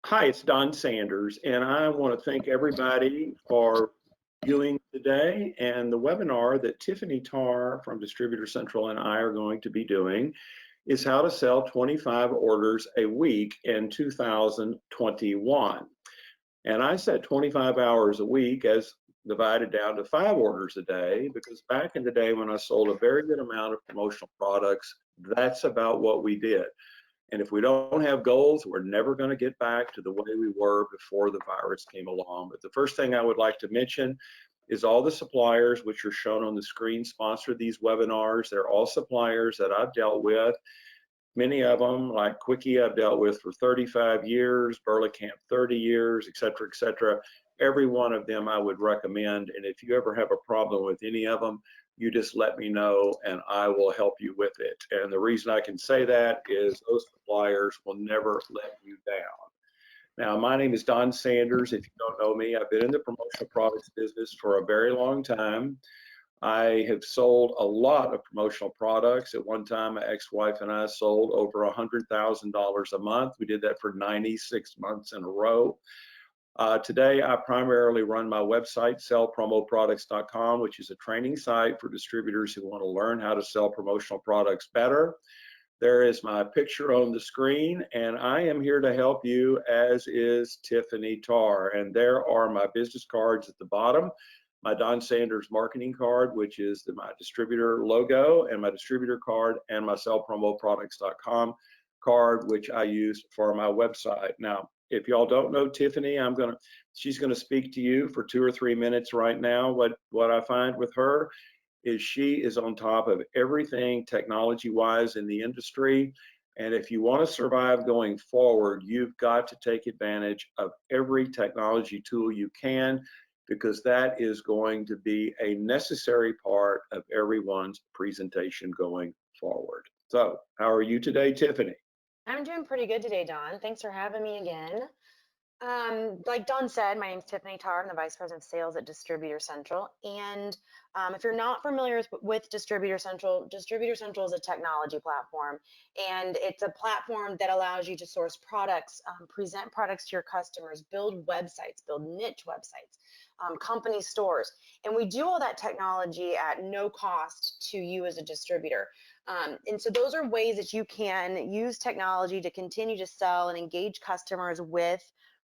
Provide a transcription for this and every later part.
Hi, it's Don Sanders, and I want to thank everybody for viewing today and the webinar that Tiffany Tarr from Distributor Central and I are going to be doing is how to sell 25 orders a week in 2021. And I said 25 hours a week as divided down to 5 orders a day because back in the day when I sold a very good amount of promotional products, that's about what we did. And if we don't have goals, we're never going to get back to the way we were before the virus came along. But the first thing I would like to mention is all the suppliers, which are shown on the screen, sponsor these webinars. They're all suppliers that I've dealt with. Many of them, like Quickie, I've dealt with for 35 years, Burley-Camp 30 years, et cetera, et cetera. Every one of them I would recommend. And if you ever have a problem with any of them, you just let me know and I will help you with it. And the reason I can say that is those suppliers will never let you down. Now, my name is Don Sanders. If you don't know me, I've been in the promotional products business for a very long time. I have sold a lot of promotional products. At one time, my ex-wife and I sold over $100,000 a month. We did that for 96 months in a row. Today, I primarily run my website, sellpromoproducts.com, which is a training site for distributors who want to learn how to sell promotional products better. There is my picture on the screen, and I am here to help you, as is Tiffany Tarr. And there are my business cards at the bottom, my Don Sanders marketing card, which is my distributor logo, and my distributor card, and my sellpromoproducts.com card, which I use for my website. Now, if y'all don't know Tiffany, she's gonna speak to you for 2 or 3 minutes right now. What I find with her is she is on top of everything technology-wise in the industry. And if you want to survive going forward, you've got to take advantage of every technology tool you can, because that is going to be a necessary part of everyone's presentation going forward. So, how are you today, Tiffany? I'm doing pretty good today, Don. Thanks for having me again. Like Don said, my name is Tiffany Tarr. I'm the Vice President of Sales at Distributor Central. And if you're not familiar with Distributor Central is a technology platform. And it's a platform that allows you to source products, present products to your customers, build websites, build niche websites, company stores. And we do all that technology at no cost to you as a distributor. And so those are ways that you can use technology to continue to sell and engage customers with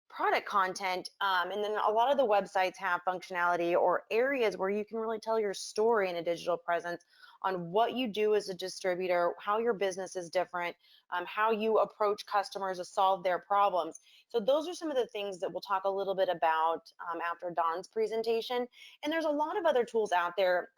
product content. And then a lot of the websites have functionality or areas where you can really tell your story in a digital presence on what you do as a distributor, how your business is different, how you approach customers to solve their problems. So those are some of the things that we'll talk a little bit about after Don's presentation. And there's a lot of other tools out there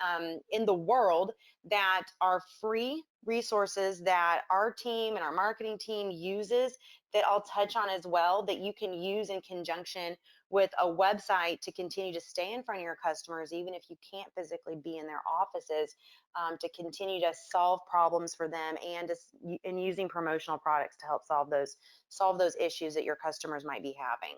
in the world that are free resources that our team and our marketing team uses that I'll touch on as well, that you can use in conjunction with a website to continue to stay in front of your customers, even if you can't physically be in their offices, to continue to solve problems for them and using promotional products to help solve those issues that your customers might be having.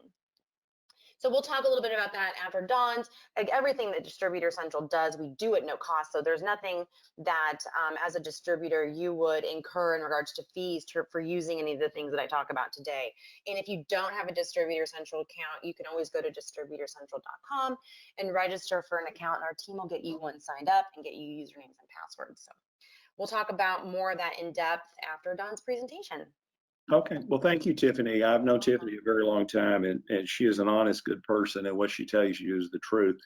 So we'll talk a little bit about that after Don's. Like everything that Distributor Central does, we do at no cost. So there's nothing that as a distributor you would incur in regards to fees for using any of the things that I talk about today. And if you don't have a Distributor Central account, you can always go to distributorcentral.com and register for an account, and our team will get you one signed up and get you usernames and passwords. So we'll talk about more of that in depth after Don's presentation. Okay, well, thank you, Tiffany. I've known Tiffany a very long time, and she is an honest, good person, and what she tells you is the truth.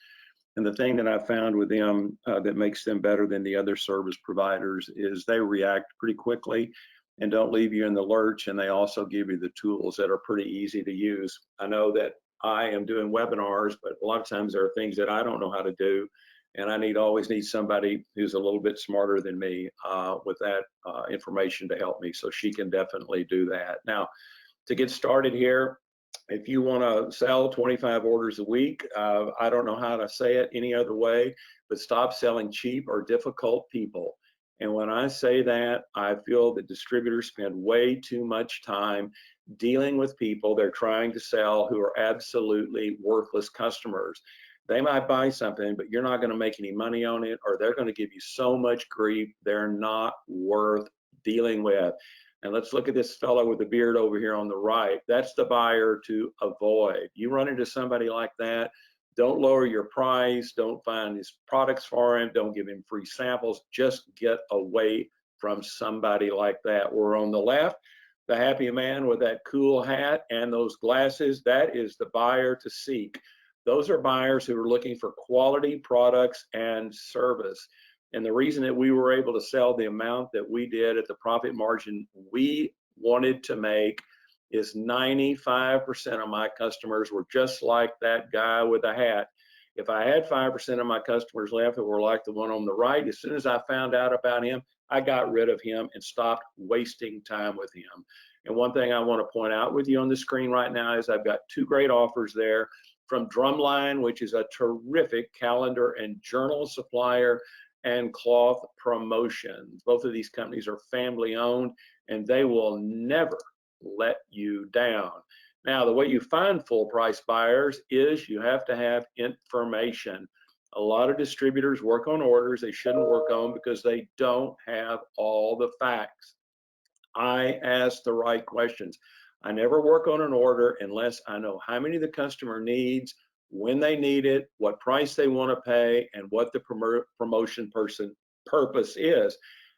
And the thing that I found with them that makes them better than the other service providers is they react pretty quickly and don't leave you in the lurch, and they also give you the tools that are pretty easy to use. I know that I am doing webinars, but a lot of times there are things that I don't know how to do, and I always need somebody who's a little bit smarter than me with that information to help me. So she can definitely do that. Now, to get started here, if you want to sell 25 orders a week, I don't know how to say it any other way, but stop selling cheap or difficult people. And when I say that, I feel that distributors spend way too much time dealing with people they're trying to sell who are absolutely worthless customers. They might buy something, but you're not going to make any money on it, or they're going to give you so much grief, they're not worth dealing with. And let's look at this fellow with the beard over here on the right. That's the buyer to avoid. You run into somebody like that, don't lower your price, don't find these products for him, don't give him free samples, just get away from somebody like that. We're on the left, the happy man with that cool hat and those glasses, that is the buyer to seek. Those are buyers who are looking for quality products and service. And the reason that we were able to sell the amount that we did at the profit margin we wanted to make is 95% of my customers were just like that guy with a hat. If I had 5% of my customers left that were like the one on the right, as soon as I found out about him, I got rid of him and stopped wasting time with him. And one thing I want to point out with you on the screen right now is I've got two great offers there from Drumline, which is a terrific calendar and journal supplier, and Cloth Promotions. Both of these companies are family owned and they will never let you down. Now, the way you find full price buyers is you have to have information. A lot of distributors work on orders they shouldn't work on because they don't have all the facts. I ask the right questions. I never work on an order unless I know how many the customer needs, when they need it, what price they want to pay, and what the promotion person purpose is.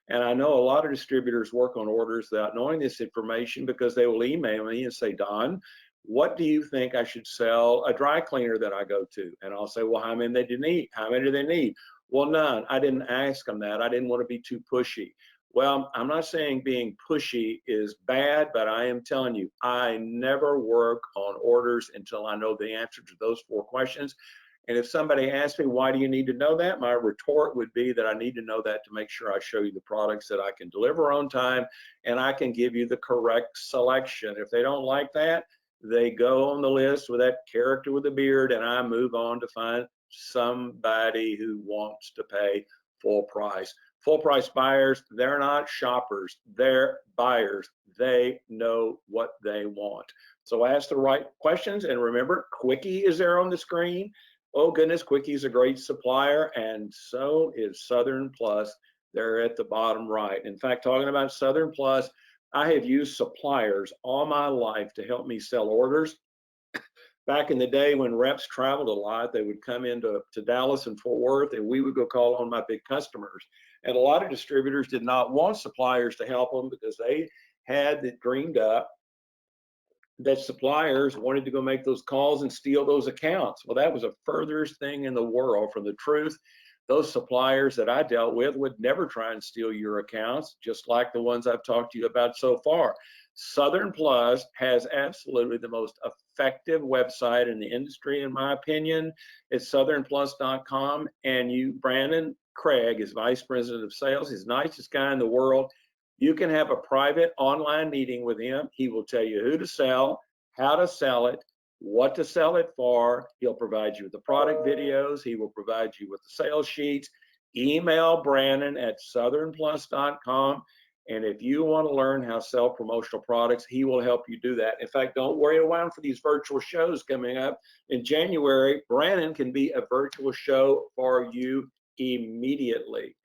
And I know a lot of distributors work on orders without knowing this information because they will email me and say, Don, what do you think I should sell a dry cleaner that I go to? And I'll say, well, how many do they need? How many do they need? Well, none. I didn't ask them that. I didn't want to be too pushy. Well, I'm not saying being pushy is bad, but I am telling you, I never work on orders until I know the answer to those four questions. And if somebody asks me, why do you need to know that? My retort would be that I need to know that to make sure I show you the products that I can deliver on time and I can give you the correct selection. If they don't like that, they go on the list with that character with the beard and I move on to find somebody who wants to pay full price. Full price buyers, they're not shoppers, they're buyers. They know what they want. So ask the right questions and remember, Quickie is there on the screen. Oh goodness, Quickie's a great supplier and so is Southern Plus. They're at the bottom right. In fact, talking about Southern Plus, I have used suppliers all my life to help me sell orders. Back in the day when reps traveled a lot, they would come into Dallas and Fort Worth and we would go call on my big customers. And a lot of distributors did not want suppliers to help them because they had it dreamed up that suppliers wanted to go make those calls and steal those accounts. Well, that was the furthest thing in the world from the truth. Those suppliers that I dealt with would never try and steal your accounts, just like the ones I've talked to you about so far. Southern Plus has absolutely the most effective website in the industry, in my opinion. It's southernplus.com. And you, Brandon Craig, is vice president of sales. He's the nicest guy in the world. You can have a private online meeting with him. He will tell you who to sell, how to sell it, what to sell it for. He'll provide you with the product videos. He will provide you with the sales sheets. Email Brandon at southernplus.com. And if you want to learn how to sell promotional products, he will help you do that. In fact, don't worry around for these virtual shows coming up in January. Brandon can be a virtual show for you immediately.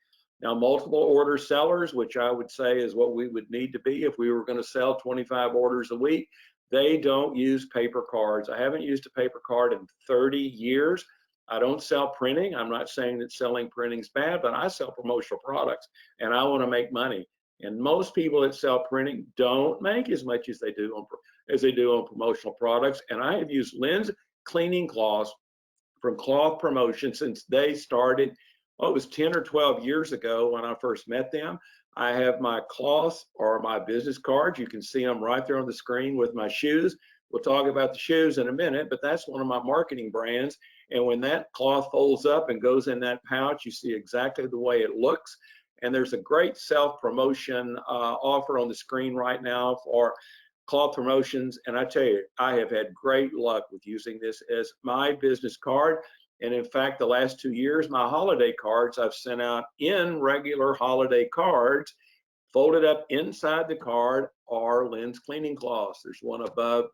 Now, multiple order sellers, which I would say is what we would need to be if we were going to sell 25 orders a week, they don't use paper cards. I haven't used a paper card in 30 years. I don't sell printing. I'm not saying that selling printing is bad, but I sell promotional products and I want to make money. And most people that sell printing don't make as much as they do on promotional products. And I have used Lynn's cleaning cloths from Cloth Promotion since they started. Oh, it was 10 or 12 years ago when I first met them. I have my cloths or my business cards. You can see them right there on the screen with my shoes. We'll talk about the shoes in a minute, but that's one of my marketing brands. And when that cloth folds up and goes in that pouch, you see exactly the way it looks. And there's a great self-promotion offer on the screen right now for Cloth Promotions. And I tell you, I have had great luck with using this as my business card. And in fact, the last 2 years, my holiday cards I've sent out in regular holiday cards, folded up inside the card are Lynn's cleaning cloths. There's one above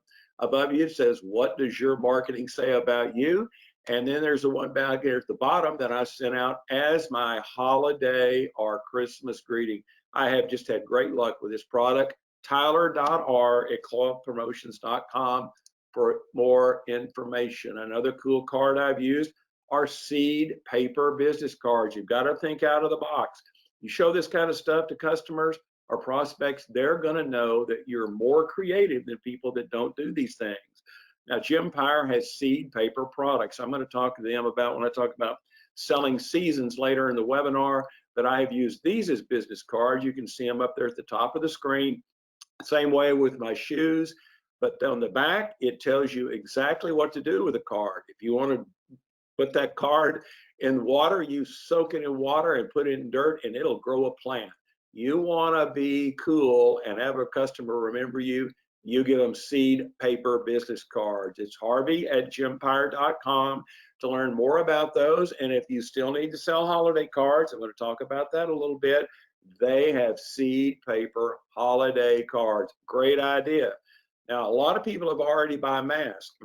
you. It says, what does your marketing say about you? And then there's the one back here at the bottom that I sent out as my holiday or Christmas greeting. I have just had great luck with this product. tyler.r@clubpromotions.com for more information. Another cool card I've used are seed paper business cards. You've got to think out of the box. You show this kind of stuff to customers or prospects, they're going to know that you're more creative than people that don't do these things. Now, Gempire has seed paper products. I'm going to talk to them about when I talk about selling seasons later in the webinar, but I have used these as business cards. You can see them up there at the top of the screen. Same way with my shoes, but on the back, it tells you exactly what to do with a card. If you want to put that card in water, you soak it in water and put it in dirt and it'll grow a plant. You want to be cool and have a customer remember you, you give them seed paper business cards. It's harvey@gempire.com to learn more about those. And if you still need to sell holiday cards, I'm going to talk about that a little bit. They have seed paper holiday cards. Great idea. Now, a lot of people have already bought masks,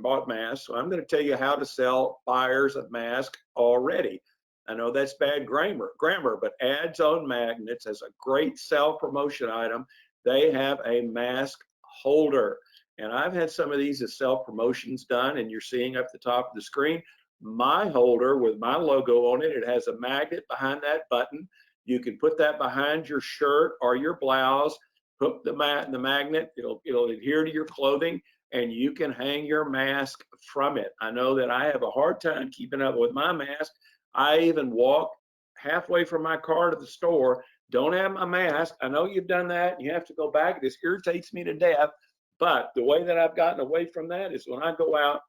so I'm going to tell you how to sell buyers of masks already. I know that's bad grammar, but Ads on Magnets as a great self-promotion item. They have a mask holder. And I've had some of these as self-promotions done, and you're seeing up the top of the screen, my holder with my logo on it. It has a magnet behind that button. You can put that behind your shirt or your blouse, hook the magnet, it'll adhere to your clothing, and you can hang your mask from it. I know that I have a hard time keeping up with my mask. I even walk halfway from my car to the store, don't have my mask. I know you've done that, and you have to go back. This irritates me to death, but the way that I've gotten away from that is when I go out,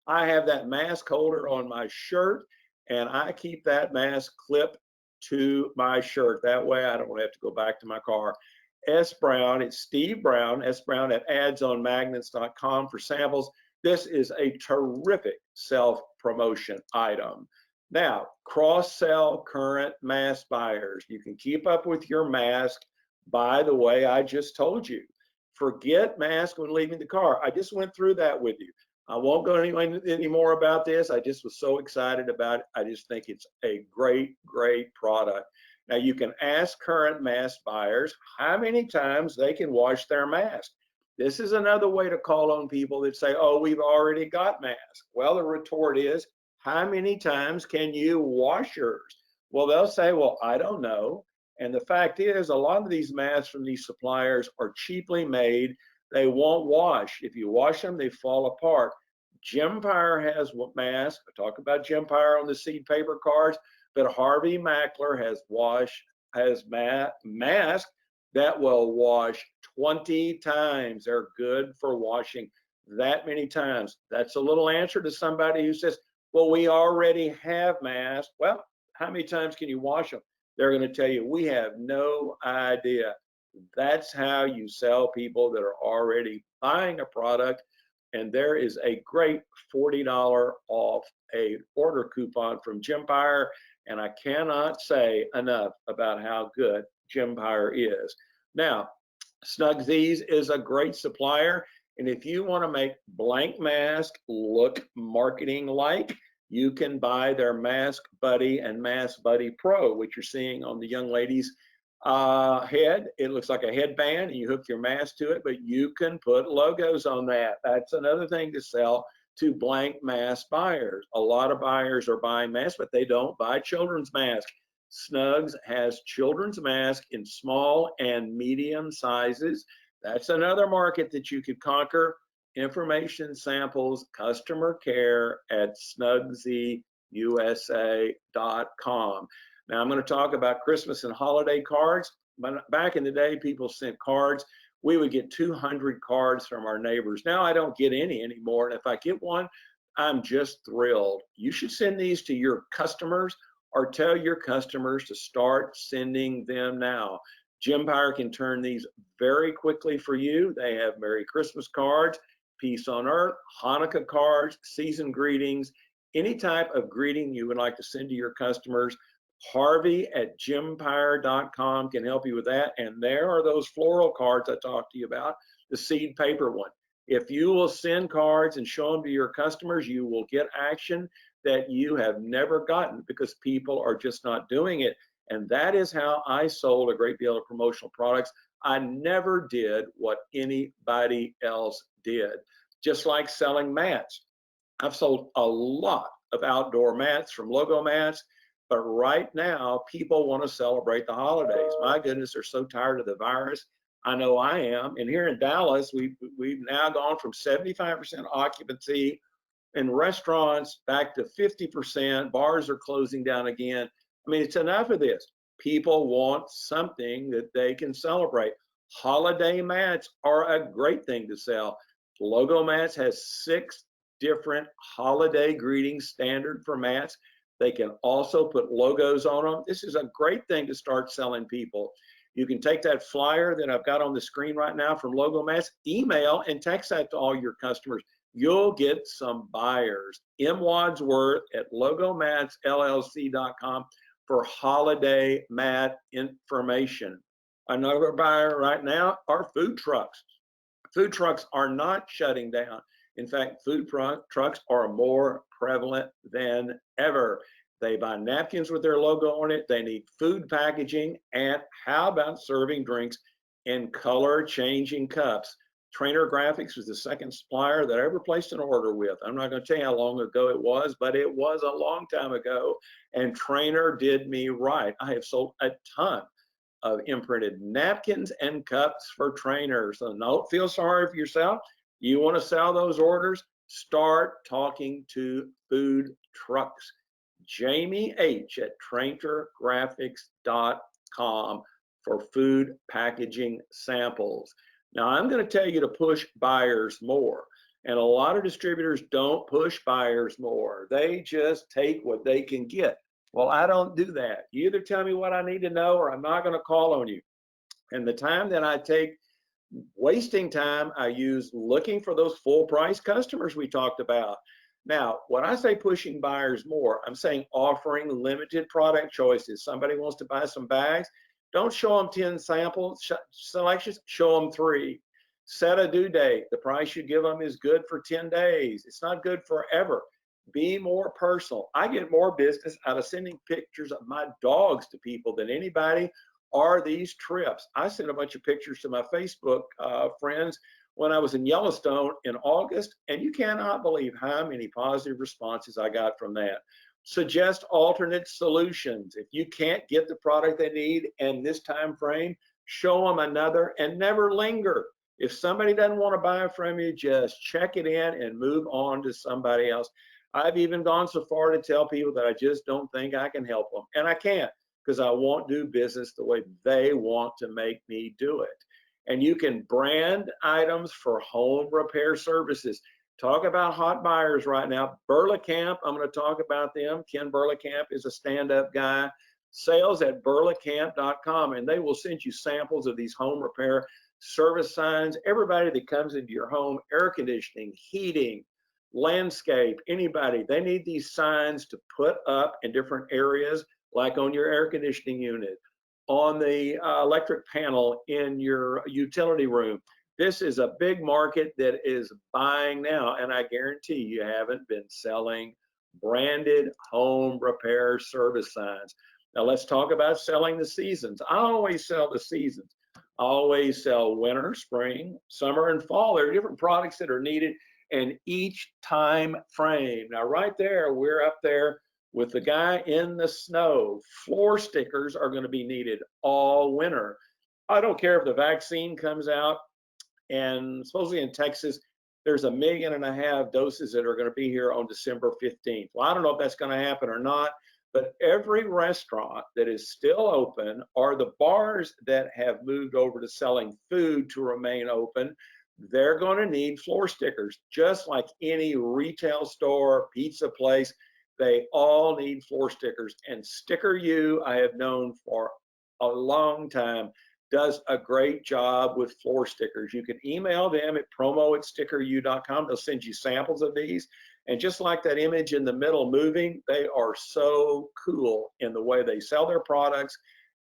I have that mask holder on my shirt, and I keep that mask clipped to my shirt. That way I don't have to go back to my car. S. Brown, it's Steve Brown, S. Brown at adsonmagnets.com for samples. This is a terrific self-promotion item. Now, cross-sell current mask buyers. You can keep up with your mask by the way I just told you. Forget mask when leaving the car. I just went through that with you. I won't go any more about this. I just was so excited about it. I just think it's a great, great product. Now, you can ask current mask buyers how many times they can wash their mask. This is another way to call on people that say, oh, we've already got masks. Well, the retort is, how many times can you wash yours? Well, they'll say, well, I don't know. And the fact is, a lot of these masks from these suppliers are cheaply made. They won't wash. If you wash them, they fall apart. Gempire has masks. I talk about Gempire on the seed paper cards, but Harvey Mackler has masks that will wash 20 times. They're good for washing that many times. That's a little answer to somebody who says, well, we already have masks. Well, how many times can you wash them? They're going to tell you, we have no idea. That's how you sell people that are already buying a product. And there is a great $40 off a order coupon from Gempire. And I cannot say enough about how good Gempire is. Now, Snugsies is a great supplier. And if you want to make blank mask look marketing like, you can buy their Mask Buddy and Mask Buddy Pro, which you're seeing on the young lady's head. It looks like a headband and you hook your mask to it, but you can put logos on that. That's another thing to sell to blank mask buyers. A lot of buyers are buying masks, but they don't buy children's masks. Snugs has children's masks in small and medium sizes. That's another market that you could conquer. Information, samples, customer care at snugsyusa.com. Now I'm going to talk about Christmas and holiday cards. Back in the day, people sent cards. We would get 200 cards from our neighbors. Now I don't get any anymore. And if I get one, I'm just thrilled. You should send these to your customers or tell your customers to start sending them now. Gempire can turn these very quickly for you. They have Merry Christmas cards, Peace on Earth, Hanukkah cards, season greetings, any type of greeting you would like to send to your customers. Harvey@gempire.com can help you with that. And there are those floral cards I talked to you about, the seed paper one. If you will send cards and show them to your customers, you will get action that you have never gotten because people are just not doing it. And that is how I sold a great deal of promotional products. I never did what anybody else did. Just like selling mats. I've sold a lot of outdoor mats from Logo Mats, but right now people want to celebrate the holidays. My goodness, they're so tired of the virus. I know I am. And here in Dallas, we've now gone from 75% occupancy in restaurants back to 50%. Bars are closing down again. I mean, it's enough of this. People want something that they can celebrate. Holiday mats are a great thing to sell. Logo Mats has 6 different holiday greetings standard for mats. They can also put logos on them. This is a great thing to start selling people. You can take that flyer that I've got on the screen right now from Logo Mats, email and text that to all your customers. You'll get some buyers. M. Wadsworth at logomatsllc.com for holiday mat information. Another buyer right now are food trucks. Food trucks are not shutting down. In fact, food trucks are more prevalent than ever. They buy napkins with their logo on it. They need food packaging. And how about serving drinks in color changing cups? Trainer Graphics was the second supplier that I ever placed an order with. I'm not going to tell you how long ago it was, but it was a long time ago. And Trainer did me right. I have sold a ton of imprinted napkins and cups for trainers. So don't feel sorry for yourself. You want to sell those orders? Start talking to food trucks. Jamie H at trainergraphics.com for food packaging samples. Now, I'm going to tell you to push buyers more. And a lot of distributors don't push buyers more. They just take what they can get. Well, I don't do that. You either tell me what I need to know or I'm not going to call on you. And the time that I take wasting time, I use looking for those full price customers we talked about. Now, when I say pushing buyers more, I'm saying offering limited product choices. Somebody wants to buy some bags. Don't show them 10 sample selections, show them 3. Set a due date. The price you give them is good for 10 days. It's not good forever. Be more personal. I get more business out of sending pictures of my dogs to people than anybody or these trips. I sent a bunch of pictures to my Facebook friends when I was in Yellowstone in August, and you cannot believe how many positive responses I got from that. Suggest alternate solutions. If you can't get the product they need in this time frame, show them another and never linger. If somebody doesn't want to buy from you, just check it in and move on to somebody else. I've even gone so far to tell people that I just don't think I can help them. And I can't, because I won't do business the way they want to make me do it. And you can brand items for home repair services. Talk about hot buyers right now. Burlacamp, I'm going to talk about them. Ken Burlacamp is a stand-up guy. Sales at burlacamp.com, and they will send you samples of these home repair service signs. Everybody that comes into your home, air conditioning, heating, landscape, anybody, they need these signs to put up in different areas, like on your air conditioning unit, on the electric panel in your utility room. This is a big market that is buying now, and I guarantee you haven't been selling branded home repair service signs. Now let's talk about selling the seasons. I always sell the seasons. I always sell winter, spring, summer, and fall. There are different products that are needed in each time frame. Now right there, we're up there with the guy in the snow. Floor stickers are going to be needed all winter. I don't care if the vaccine comes out, and supposedly in Texas, there's 1.5 million doses that are going to be here on December 15th. Well, I don't know if that's going to happen or not, but every restaurant that is still open, or the bars that have moved over to selling food to remain open, they're going to need floor stickers, just like any retail store, pizza place. They all need floor stickers. And Sticker U, I have known for a long time, does a great job with floor stickers. You can email them at promo@stickeru.com. They'll send you samples of these. And just like that image in the middle moving, they are so cool in the way they sell their products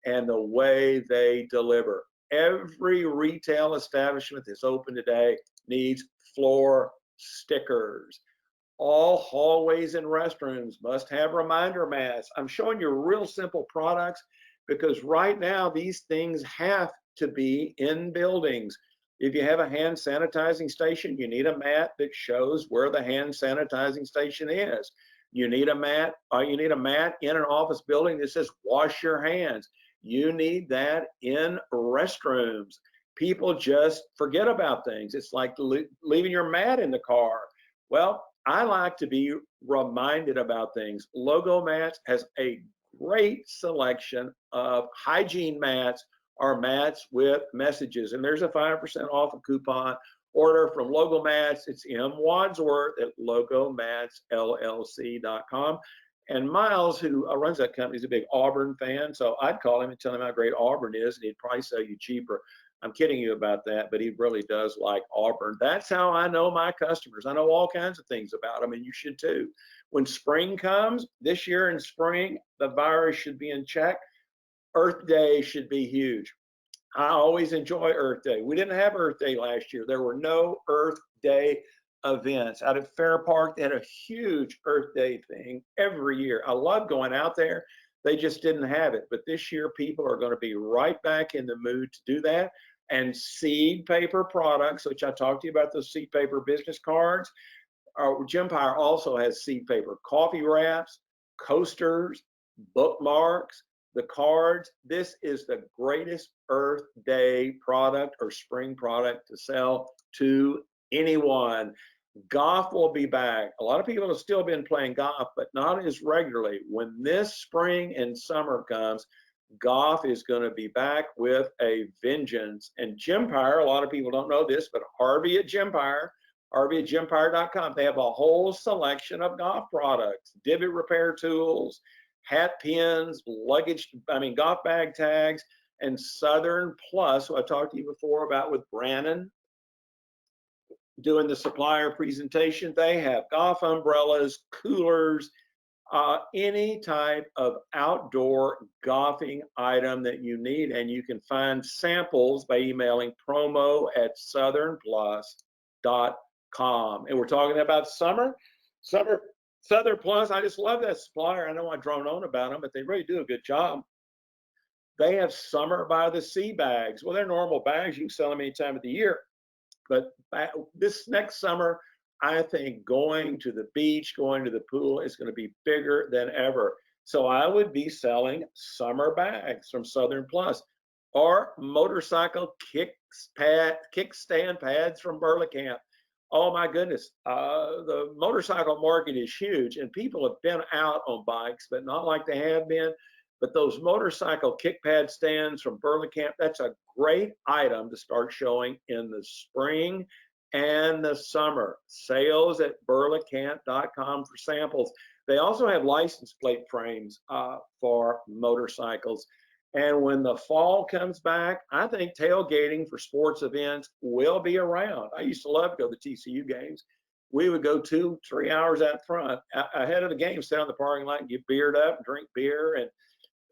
and the way they deliver. Every retail establishment that's open today needs floor stickers. All hallways and restrooms must have reminder mats. I'm showing you real simple products because right now these things have to be in buildings. If you have a hand sanitizing station, you need a mat that shows where the hand sanitizing station is. You need a mat, in an office building that says wash your hands. You need that in restrooms. People just forget about things. It's like leaving your mat in the car. Well, I like to be reminded about things. Logo Mats has a great selection of hygiene mats or mats with messages, and there's a 5% off a coupon. Order from Logo Mats. It's M. Wadsworth at logomatsllc.com. And Miles, who runs that company, is a big Auburn fan, so I'd call him and tell him how great Auburn is, and he'd probably sell you cheaper. I'm kidding you about that, but he really does like Auburn. That's how I know my customers. I know all kinds of things about them, and you should too. When spring comes, this year in spring, the virus should be in check. Earth Day should be huge. I always enjoy Earth Day. We didn't have Earth Day last year. There were no Earth Day events. Out at Fair Park, they had a huge Earth Day thing every year. I love going out there. They just didn't have it. But this year, people are going to be right back in the mood to do that. And seed paper products, which I talked to you about, those seed paper business cards. Gempire also has seed paper coffee wraps, coasters, bookmarks, the cards. This is the greatest Earth Day product or spring product to sell to anyone. Golf will be back. A lot of people have still been playing golf, but not as regularly. When this spring and summer comes, golf is going to be back with a vengeance. And Gempire, a lot of people don't know this, but Harvey at Gempire, harvey@gempire.com, they have a whole selection of golf products, divot repair tools, hat pins, golf bag tags, and Southern Plus, who I talked to you before about with Brannon doing the supplier presentation. They have golf umbrellas, coolers, any type of outdoor golfing item that you need. And you can find samples by emailing promo@southernplus.com. And we're talking about Southern Plus. I just love that supplier. I know I drone on about them, but they really do a good job. They have Summer by the Sea bags. Well, they're normal bags. You can sell them any time of the year. But this next summer, I think going to the beach, going to the pool is going to be bigger than ever. So I would be selling summer bags from Southern Plus, or motorcycle kickstand pads from Burlingame. Oh my goodness, the motorcycle market is huge, and people have been out on bikes, but not like they have been. But those motorcycle kick pad stands from Burlingame, that's a great item to start showing in the spring and the summer. Sales at burlingame.com for samples. They also have license plate frames for motorcycles. And when the fall comes back, I think tailgating for sports events will be around. I used to love to go to the TCU games. We would go 2-3 hours out front ahead of the game, sit on the parking lot and get beered up and drink beer. And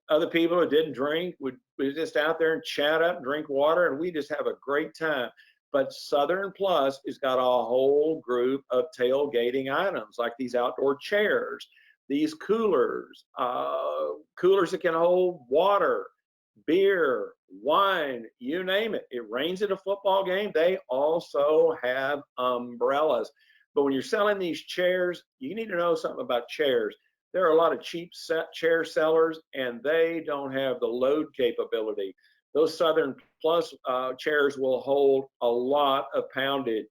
other people who didn't drink would just out there and chat up, drink water, and we just have a great time. But Southern Plus has got a whole group of tailgating items, like these outdoor chairs, these coolers, coolers that can hold water, beer, wine, you name it. It rains at a football game. They also have umbrellas. But when you're selling these chairs, you need to know something about chairs. There are a lot of cheap chair sellers, and they don't have the load capability. Those Southern Plus chairs will hold a lot of poundage.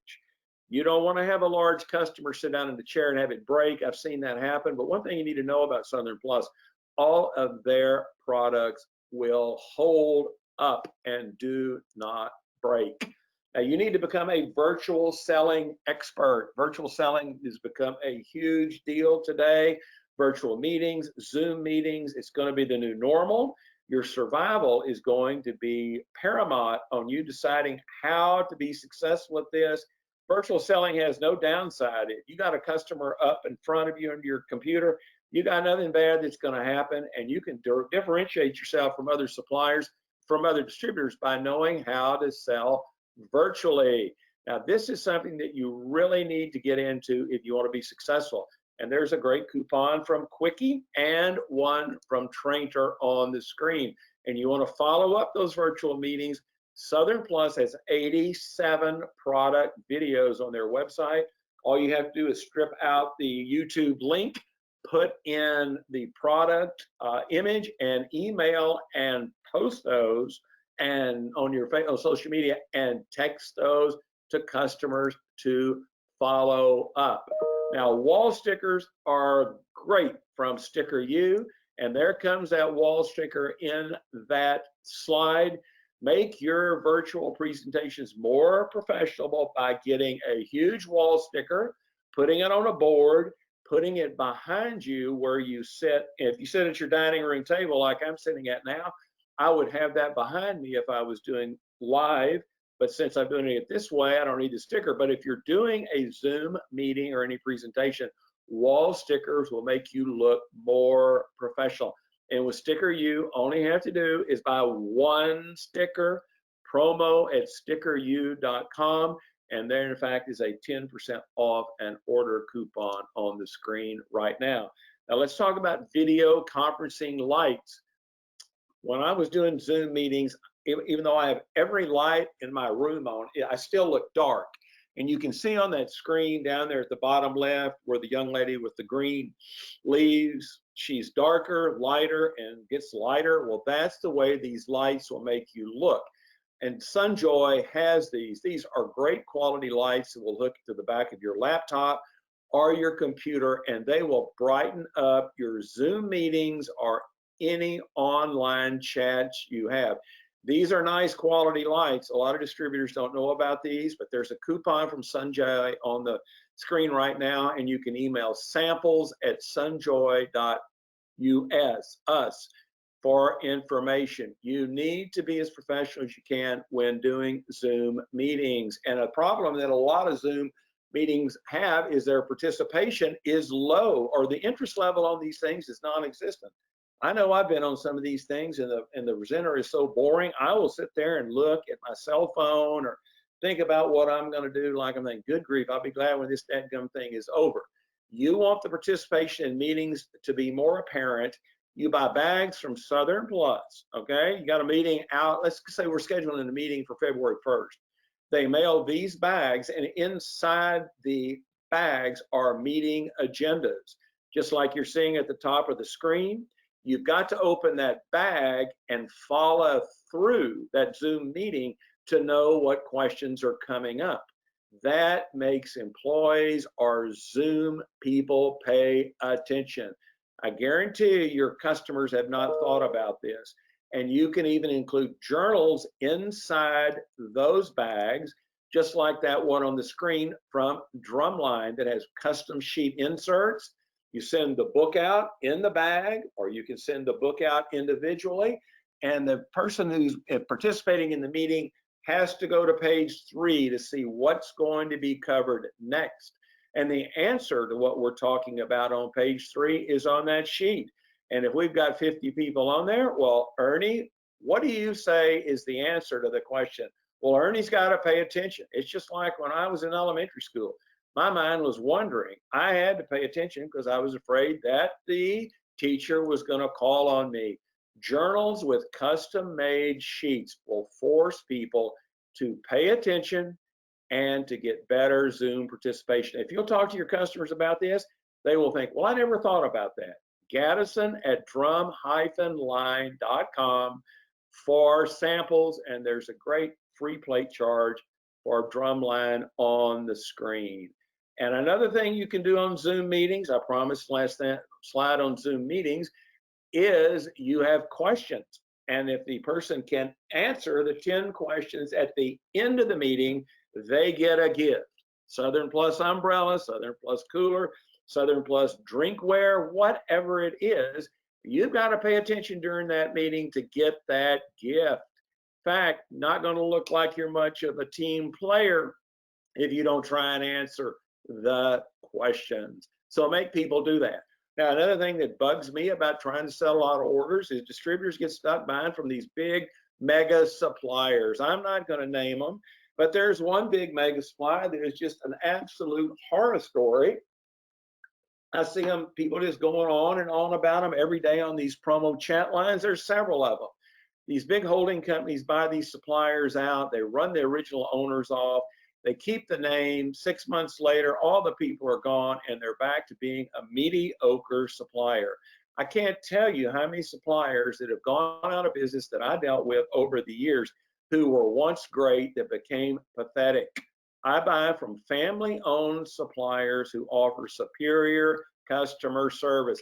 You don't want to have a large customer sit down in the chair and have it break. I've seen that happen. But one thing you need to know about Southern Plus, all of their products will hold up and do not break. Now, you need to become a virtual selling expert. Virtual selling has become a huge deal today. Virtual meetings, Zoom meetings, it's going to be the new normal. Your survival is going to be paramount on you deciding how to be successful at this. Virtual selling has no downside. If you got a customer up in front of you on your computer, you got nothing bad that's going to happen, and you can differentiate yourself from other suppliers, from other distributors by knowing how to sell virtually. Now, this is something that you really need to get into if you want to be successful. And there's a great coupon from Quickie and one from Trainter on the screen. And you want to follow up those virtual meetings Southern Plus has 87 product videos on their website. All you have to do is strip out the YouTube link, put in the product image and email, and post those and on your on social media, and text those to customers to follow up. Now, wall stickers are great from Sticker U, and there comes that wall sticker in that slide. Make your virtual presentations more professional by getting a huge wall sticker, putting it on a board, putting it behind you where you sit. If you sit at your dining room table like I'm sitting at now, I would have that behind me if I was doing live. But since I'm doing it this way, I don't need the sticker. But if you're doing a Zoom meeting or any presentation, wall stickers will make you look more professional. And with Sticker U, all you have to do is buy one sticker, promo at stickeru.com. And there, in fact, is a 10% off an order coupon on the screen right now. Now, let's talk about video conferencing lights. When I was doing Zoom meetings, even though I have every light in my room on, I still look dark. And you can see on that screen down there at the bottom left where the young lady with the green leaves, she's darker, lighter, and gets lighter. Well, that's the way these lights will make you look. And Sunjoy has these. These are great quality lights that will hook to the back of your laptop or your computer, and they will brighten up your Zoom meetings or any online chats you have. These are nice quality lights. A lot of distributors don't know about these, but there's a coupon from Sunjoy on the screen right now, and you can email samples@sunjoy.us for information. You need to be as professional as you can when doing Zoom meetings. And a problem that a lot of Zoom meetings have is their participation is low, or the interest level on these things is non-existent. I know I've been on some of these things and the presenter is so boring. I will sit there and look at my cell phone or think about what I'm going to do. Like I'm thinking, good grief, I'll be glad when this dadgum thing is over. You want the participation in meetings to be more apparent. You buy bags from Southern Plus, okay? You got a meeting out. Let's say we're scheduling a meeting for February 1st. They mail these bags, and inside the bags are meeting agendas, just like you're seeing at the top of the screen. You've got to open that bag and follow through that Zoom meeting to know what questions are coming up. That makes employees or Zoom people pay attention. I guarantee your customers have not thought about this. And you can even include journals inside those bags, just like that one on the screen from Drumline that has custom sheet inserts. You send the book out in the bag, or you can send the book out individually. And the person who's participating in the meeting has to go to page 3 to see what's going to be covered next. And the answer to what we're talking about on page 3 is on that sheet. And if we've got 50 people on there, well, Ernie, what do you say is the answer to the question? Well, Ernie's got to pay attention. It's just like when I was in elementary school. My mind was wandering. I had to pay attention because I was afraid that the teacher was going to call on me. Journals with custom-made sheets will force people to pay attention and to get better Zoom participation. If you'll talk to your customers about this, they will think, well, I never thought about that. Gaddison@drum-line.com for samples, and there's a great free plate charge for Drumline on the screen. And another thing you can do on Zoom meetings, I promised last slide on Zoom meetings, is you have questions. And if the person can answer the 10 questions at the end of the meeting, they get a gift. Southern Plus umbrella, Southern Plus cooler, Southern Plus drinkware, whatever it is, you've got to pay attention during that meeting to get that gift. In fact, not going to look like you're much of a team player if you don't try and answer the questions. So make people do that. Now, another thing that bugs me about trying to sell a lot of orders is distributors get stuck buying from these big mega suppliers. I'm not going to name them, but there's one big mega supplier that is just an absolute horror story. I see them, people just going on and on about them every day on these promo chat lines. There's several of them. These big holding companies buy these suppliers out. They run the original owners off. They keep the name. 6 months later, all the people are gone and they're back to being a mediocre supplier. I can't tell you how many suppliers that have gone out of business that I dealt with over the years who were once great that became pathetic. I buy from family owned suppliers who offer superior customer service.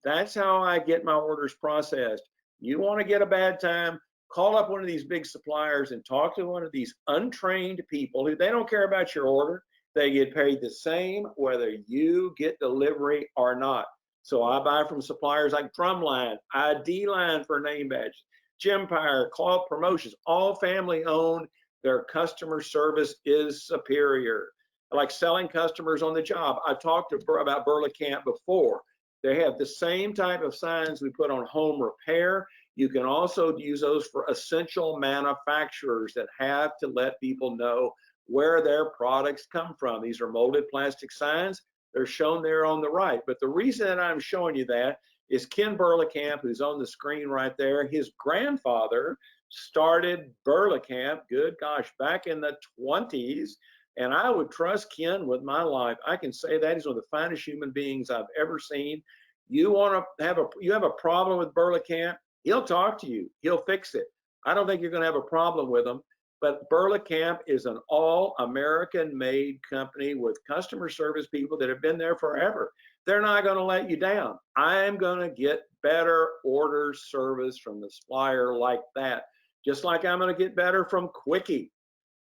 That's how I get my orders processed. You want to get a bad time? Call up one of these big suppliers and talk to one of these untrained people who they don't care about your order. They get paid the same whether you get delivery or not. So I buy from suppliers like Drumline, ID Line for name badges, Gempire, Cloth Promotions, all family owned. Their customer service is superior. I like selling customers on the job. I've talked about Burley-Camp before. They have the same type of signs we put on home repair. You can also use those for essential manufacturers that have to let people know where their products come from. These are molded plastic signs. They're shown there on the right. But the reason that I'm showing you that is Ken Burley-Camp, who's on the screen right there. His grandfather started Burley-Camp, good gosh, back in the 20s. And I would trust Ken with my life. I can say that he's one of the finest human beings I've ever seen. You have a problem with Burley-Camp, he'll talk to you. He'll fix it. I don't think you're going to have a problem with him. But Burley-Camp is an all-American made company with customer service people that have been there forever. They're not going to let you down. I'm going to get better order service from the supplier like that, just like I'm going to get better from Quickie.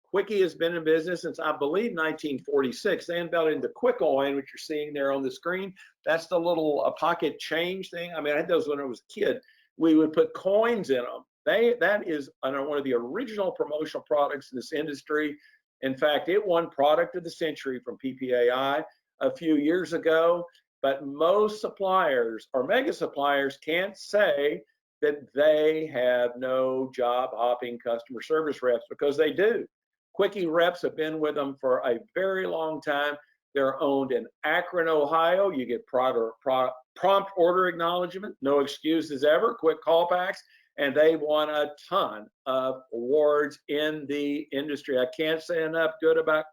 Quickie has been in business since, I believe, 1946. They invented the Quick-Coin, which you're seeing there on the screen. That's the little pocket change thing. I mean, I had those when I was a kid. We would put coins in them. That is one of the original promotional products in this industry. In fact, it won Product of the Century from PPAI a few years ago. But most suppliers or mega suppliers can't say that they have no job hopping customer service reps, because they do. Quickie reps have been with them for a very long time. They're owned in Akron, Ohio. You get prompt order acknowledgement, no excuses ever, quick callbacks, and they won a ton of awards in the industry. I can't say enough good about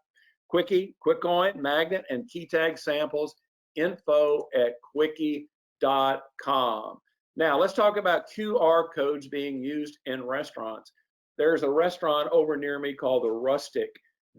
Quickie, Quick-Coin, Magnet, and key tag samples. info@quickie.com. Now let's talk about QR codes being used in restaurants. There's a restaurant over near me called the Rustic.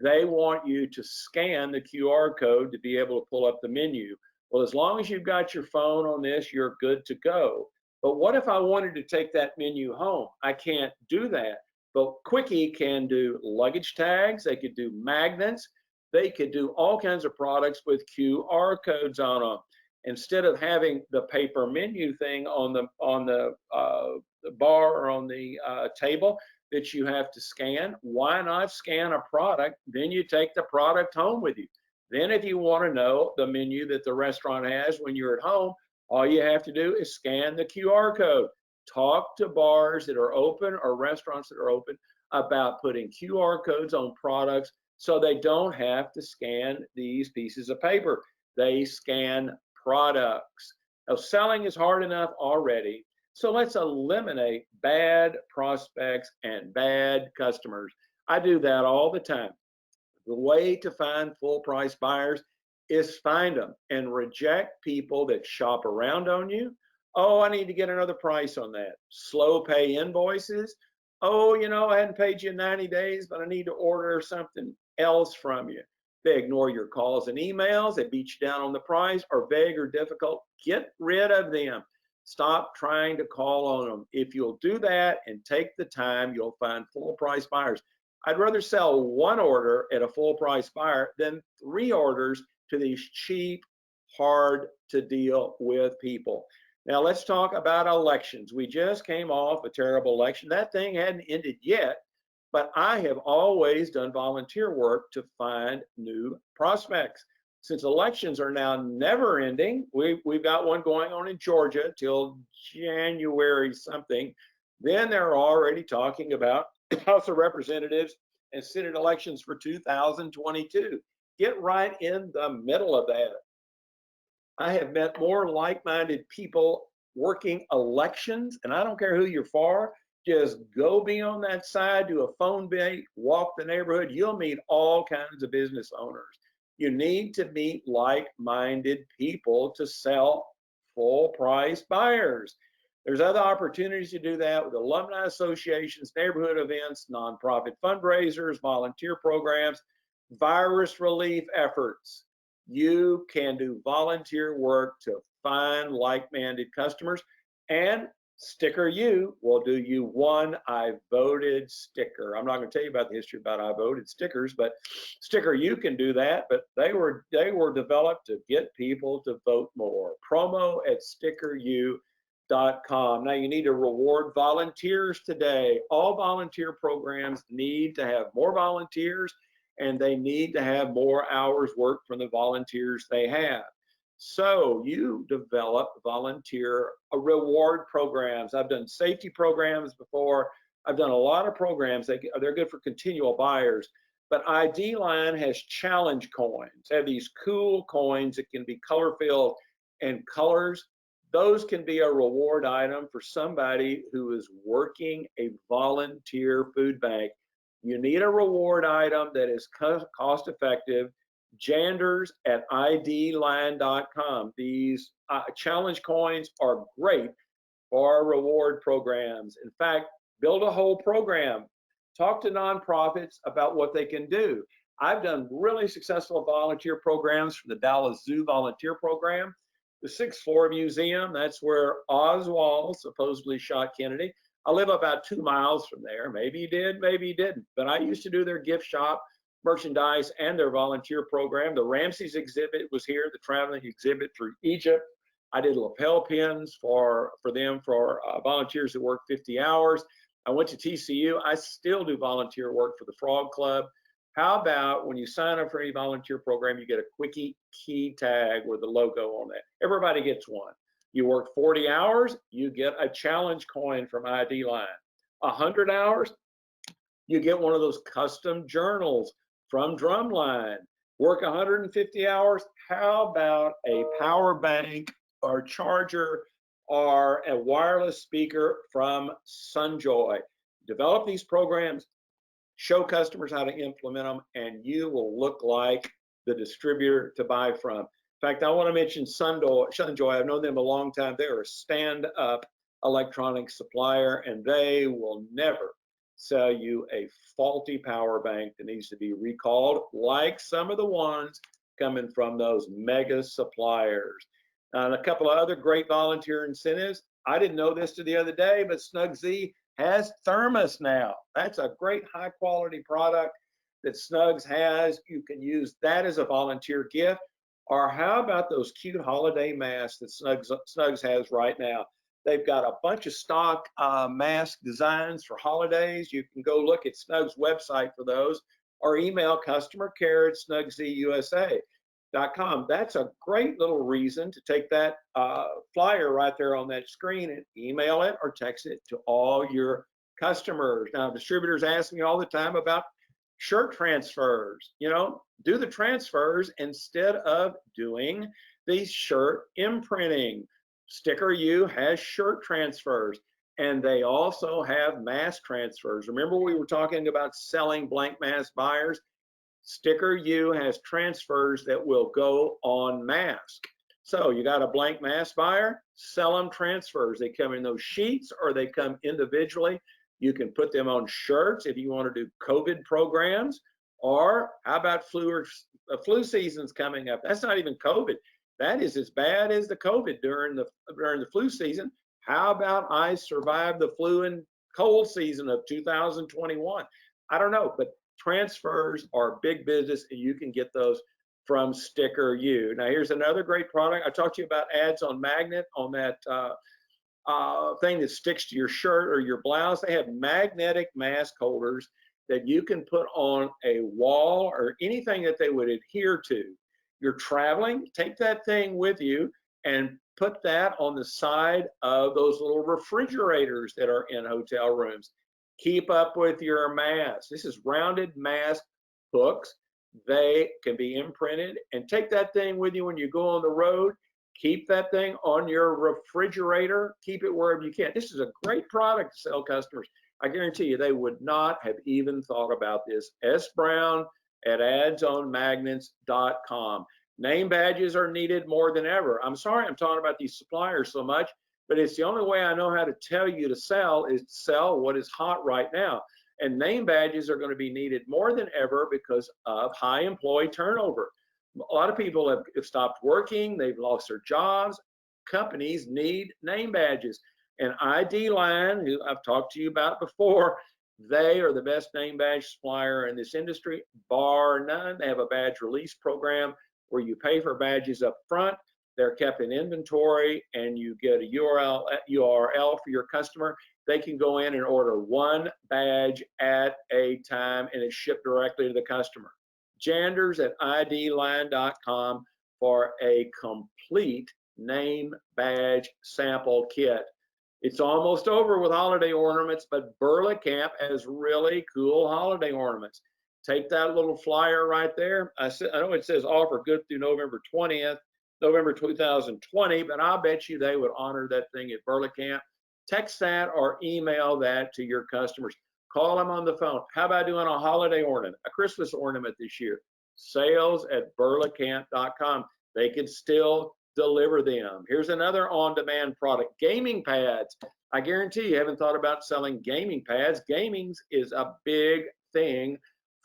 They want you to scan the QR code to be able to pull up the menu. Well, as long as you've got your phone on this, you're good to go. But what if I wanted to take that menu home? I can't do that. But Quickie can do luggage tags. They could do magnets. They could do all kinds of products with QR codes on them. Instead of having the paper menu thing on the bar or on the table that you have to scan, why not scan a product? Then you take the product home with you. Then if you want to know the menu that the restaurant has when you're at home, all you have to do is scan the QR code. Talk to bars that are open or restaurants that are open about putting QR codes on products so they don't have to scan these pieces of paper. They scan products. Now, selling is hard enough already, so let's eliminate bad prospects and bad customers. I do that all the time. The way to find full price buyers is find them and reject people that shop around on you. Oh, I need to get another price on that. Slow pay invoices. Oh, I hadn't paid you in 90 days, but I need to order something else from you. They ignore your calls and emails. They beat you down on the price, or vague or difficult. Get rid of them. Stop trying to call on them. If you'll do that and take the time, you'll find full price buyers. I'd rather sell one order at a full price buyer than 3 orders to these cheap, hard to deal with people. Now let's talk about elections. We just came off a terrible election. That thing hadn't ended yet, but I have always done volunteer work to find new prospects. Since elections are now never ending, we've got one going on in Georgia till January something. Then they're already talking about House of Representatives and Senate elections for 2022. Get right in the middle of that. I have met more like-minded people working elections, and I don't care who you're for. Just go be on that side, do a phone bank, walk the neighborhood. You'll meet all kinds of business owners. You need to meet like-minded people to sell full price buyers. There's other opportunities to do that with alumni associations, neighborhood events, nonprofit fundraisers, volunteer programs, virus relief efforts. You can do volunteer work to find like-minded customers, and Sticker U will do you one I voted sticker. I'm not going to tell you about the history about I voted stickers, but Sticker U can do that. But they were developed to get people to vote more. Promo at stickeru.com. Now you need to reward volunteers today. All volunteer programs need to have more volunteers, and they need to have more hours worked from the volunteers they have. So you develop volunteer reward programs. I've done safety programs before. I've done a lot of programs. They're good for continual buyers. But ID Line has challenge coins. They have these cool coins that can be color filled and colors. Those can be a reward item for somebody who is working a volunteer food bank. You need a reward item that is cost effective. Janders at idline.com. These challenge coins are great for reward programs. In fact, build a whole program. Talk to nonprofits about what they can do. I've done really successful volunteer programs for the Dallas Zoo volunteer program, the Sixth Floor Museum. That's where Oswald supposedly shot Kennedy. I live about 2 miles from there. Maybe he did, maybe he didn't. But I used to do their gift shop, merchandise, and their volunteer program. The Ramses exhibit was here, the traveling exhibit through Egypt. I did lapel pins for them for volunteers that work 50 hours. I went to TCU. I still do volunteer work for the Frog Club. How about when you sign up for any volunteer program, you get a quickie key tag with the logo on it. Everybody gets one. You work 40 hours, you get a challenge coin from ID Line. 100 hours, you get one of those custom journals from Drumline. Work 150 hours, how about a power bank or charger or a wireless speaker from Sunjoy? Develop these programs, show customers how to implement them, and you will look like the distributor to buy from. In fact, I want to mention Sunjoy. I've known them a long time. They're a stand-up electronic supplier, and they will never sell you a faulty power bank that needs to be recalled, like some of the ones coming from those mega suppliers. And a couple of other great volunteer incentives. I didn't know this till the other day, but Snugz has thermos now. That's a great high quality product that Snugz has. You can use that as a volunteer gift. Or how about those cute holiday masks that Snugz has right now? They've got a bunch of stock mask designs for holidays. You can go look at Snugz website for those, or email customer care at snugzusa.com. That's a great little reason to take that flyer right there on that screen and email it or text it to all your customers. Now, distributors ask me all the time about shirt transfers. You know, do the transfers instead of doing the shirt imprinting. Sticker U has shirt transfers, and they also have mask transfers. Remember, we were talking about selling blank mask buyers? Sticker U has transfers that will go on mask. So you got a blank mask buyer, sell them transfers. They come in those sheets or they come individually. You can put them on shirts if you want to do COVID programs. Or how about flu season's coming up? That's not even COVID. That is as bad as the COVID during the flu season. How about I survived the flu and cold season of 2021? I don't know, but transfers are big business, and you can get those from Sticker U. Now, here's another great product. I talked to you about ads on Magnet, on that thing that sticks to your shirt or your blouse. They have magnetic mask holders that you can put on a wall or anything that they would adhere to. You're traveling, take that thing with you and put that on the side of those little refrigerators that are in hotel rooms. Keep up with your mask. This is rounded mask hooks. They can be imprinted, and take that thing with you when you go on the road. Keep that thing on your refrigerator. Keep it wherever you can. This is a great product to sell customers. I guarantee you they would not have even thought about this. S. Brown at adsonmagnets.com. Name badges are needed more than ever. I'm sorry I'm talking about these suppliers so much, but it's the only way I know how to tell you to sell is to sell what is hot right now. And name badges are going to be needed more than ever because of high employee turnover. A lot of people have stopped working, they've lost their jobs. Companies need name badges. And ID Line, who I've talked to you about before, they are the best name badge supplier in this industry, bar none. They have a badge release program where you pay for badges up front. They're kept in inventory, and you get a URL for your customer. They can go in and order one badge at a time, and it's shipped directly to the customer. Janders at idline.com for a complete name badge sample kit. It's almost over with holiday ornaments, but Burley Camp has really cool holiday ornaments. Take that little flyer right there. I know it says offer good through November 20th, November 2020, but I'll bet you they would honor that thing at Burley Camp. Text that or email that to your customers. Call them on the phone. How about doing a holiday ornament, a Christmas ornament this year? Sales at burleycamp.com. They can still deliver them. Here's another on-demand product, gaming pads. I guarantee you haven't thought about selling gaming pads. Gaming is a big thing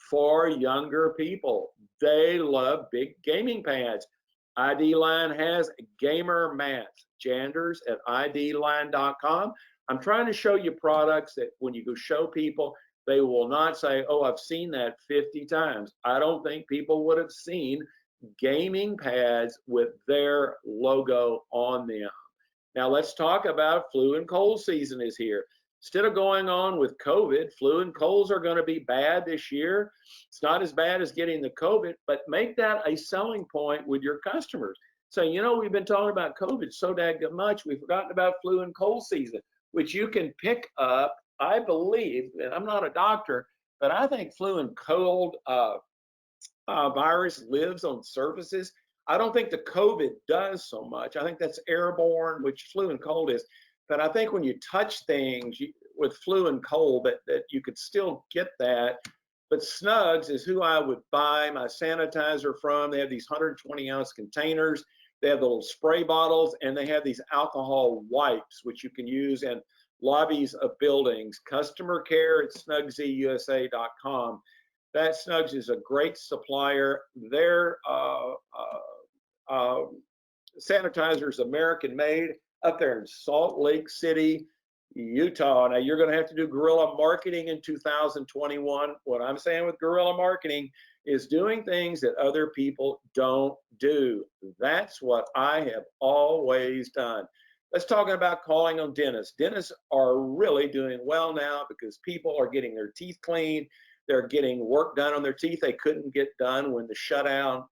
for younger people. They love big gaming pads. ID Line has gamer mats. Janders at idline.com. I'm trying to show you products that when you go show people, they will not say, oh, I've seen that 50 times. I don't think people would have seen gaming pads with their logo on them. Now let's talk about flu and cold season is here. Instead of going on with COVID, flu and colds are going to be bad this year. It's not as bad as getting the COVID, but make that a selling point with your customers. So, you know, we've been talking about COVID so daggone much, we've forgotten about flu and cold season, which you can pick up, I believe, and I'm not a doctor, but I think flu and cold virus lives on surfaces. I don't think the COVID does so much. I think that's airborne, which flu and cold is. But I think when you touch things with flu and cold, that you could still get that. But Snugs is who I would buy my sanitizer from. They have these 120-ounce containers. They have the little spray bottles, and they have these alcohol wipes, which you can use in lobbies of buildings. Customer care at snugsyusa.com. That Snugs is a great supplier. Their sanitizer is American made up there in Salt Lake City, Utah. Now you're going to have to do guerrilla marketing in 2021. What I'm saying with guerrilla marketing is doing things that other people don't do. That's what I have always done. Let's talk about calling on dentists. Dentists are really doing well now because people are getting their teeth cleaned. They're getting work done on their teeth they couldn't get done when the shutdown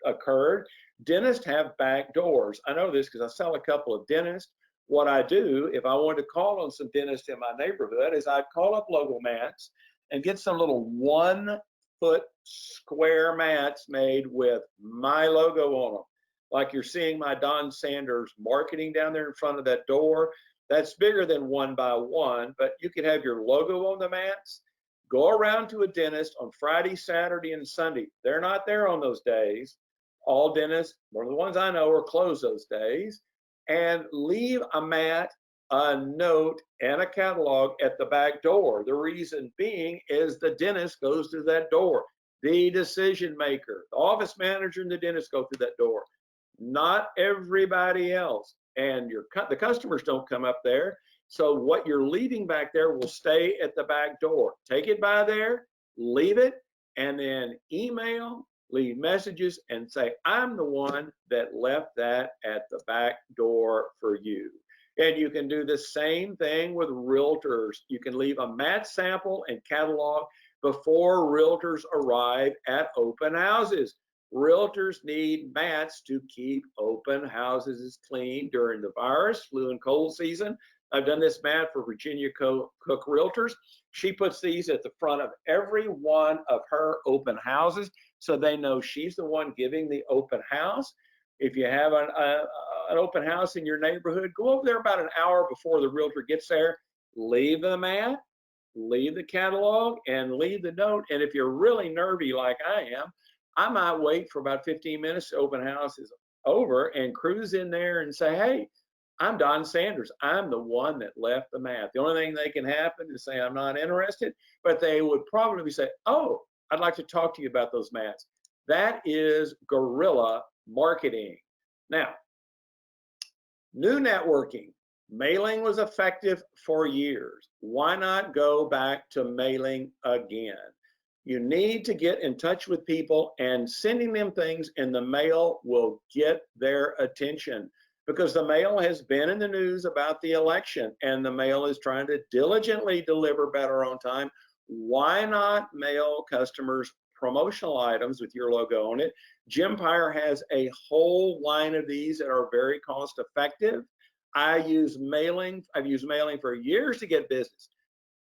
occurred. Dentists have back doors. I know this because I sell a couple of dentists. What I do, if I wanted to call on some dentists in my neighborhood, is I'd call up Logo Mats and get some little 1-foot square mats made with my logo on them. Like you're seeing my Don Sanders marketing down there in front of that door. That's bigger than 1 by 1, but you could have your logo on the mats. Go around to a dentist on Friday, Saturday, and Sunday. They're not there on those days. All dentists, or the ones I know, are closed those days. And leave a mat, a note, and a catalog at the back door. The reason being is the dentist goes through that door. The decision maker, the office manager, and the dentist go through that door. Not everybody else. And the customers don't come up there. So what you're leaving back there will stay at the back door. Take it by there, leave it, and then email, leave messages, and say, I'm the one that left that at the back door for you. And you can do the same thing with realtors. You can leave a mat sample and catalog before realtors arrive at open houses. Realtors need mats to keep open houses clean during the virus, flu, and cold season. I've done this mat for Virginia Cook Realtors. She puts these at the front of every one of her open houses so they know she's the one giving the open house. If you have an open house in your neighborhood, go over there about an hour before the realtor gets there. Leave the mat, leave the catalog, and leave the note. And if you're really nervy like I am, I might wait for about 15 minutes to open house is over and cruise in there and say, hey, I'm Don Sanders. I'm the one that left the mat. The only thing they can happen is say I'm not interested, but they would probably say, oh, I'd like to talk to you about those mats. That is guerrilla marketing. Now, new networking. Mailing was effective for years. Why not go back to mailing again? You need to get in touch with people, and sending them things in the mail will get their attention, because the mail has been in the news about the election and the mail is trying to diligently deliver better on time. Why not mail customers promotional items with your logo on it? Gempire has a whole line of these that are very cost effective. I've used mailing for years to get business.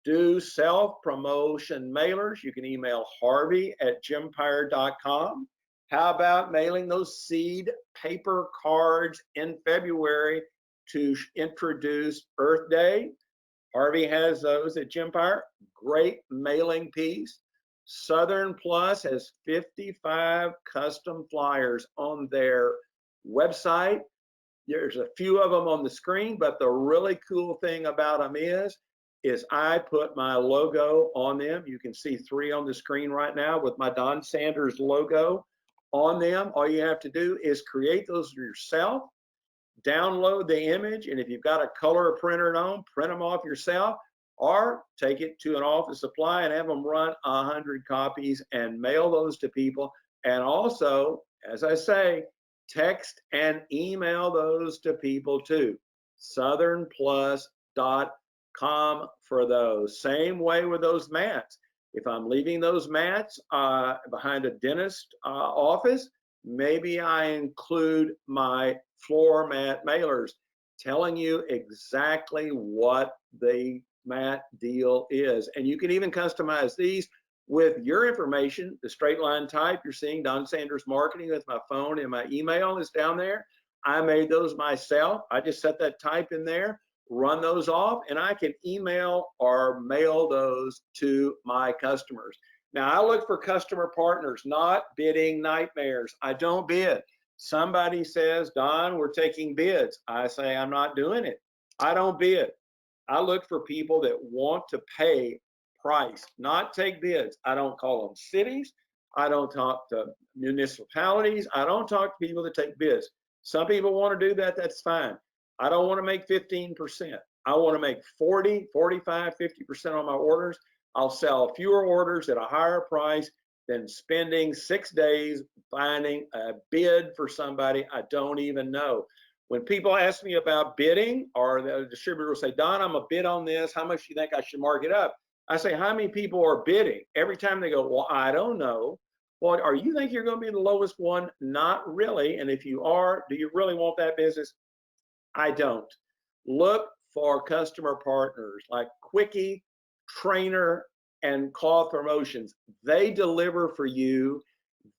Do self-promotion mailers. You can email harvey@gempire.com. How about mailing those seed paper cards in February to introduce Earth Day? Harvey has those at Gempire. Great mailing piece. Southern Plus has 55 custom flyers on their website. There's a few of them on the screen, but the really cool thing about them is I put my logo on them. You can see 3 on the screen right now with my Don Sanders logo on them. All you have to do is create those yourself, download the image, and if you've got a color printer at home, print them off yourself, or take it to an office supply and have them run 100 copies and mail those to people. And also, as I say, text and email those to people too. southernplus.com for those. Same way with those mats. If I'm leaving those mats behind a dentist office, maybe I include my floor mat mailers telling you exactly what the mat deal is. And you can even customize these with your information. The straight line type you're seeing, Don Sanders Marketing, with my phone and my email is down there. I made those myself. I just set that type in there, run those off, and I can email or mail those to my customers. Now, I look for customer partners, not bidding nightmares. I don't bid. Somebody says, Don, we're taking bids. I say, I'm not doing it. I don't bid. I look for people that want to pay price, not take bids. I don't call them cities. I don't talk to municipalities. I don't talk to people that take bids. Some people want to do that. That's fine. I don't want to make 15%. I want to make 40, 45, 50% on my orders. I'll sell fewer orders at a higher price than spending 6 days finding a bid for somebody I don't even know. When people ask me about bidding, or the distributor will say, Don, I'm a bid on this. How much do you think I should mark it up? I say, how many people are bidding? Every time they go, well, I don't know. Well, are you think you're going to be the lowest one? Not really. And if you are, do you really want that business? I don't. Look for customer partners like Quickie, Trainer, and Cloth Promotions. They deliver for you.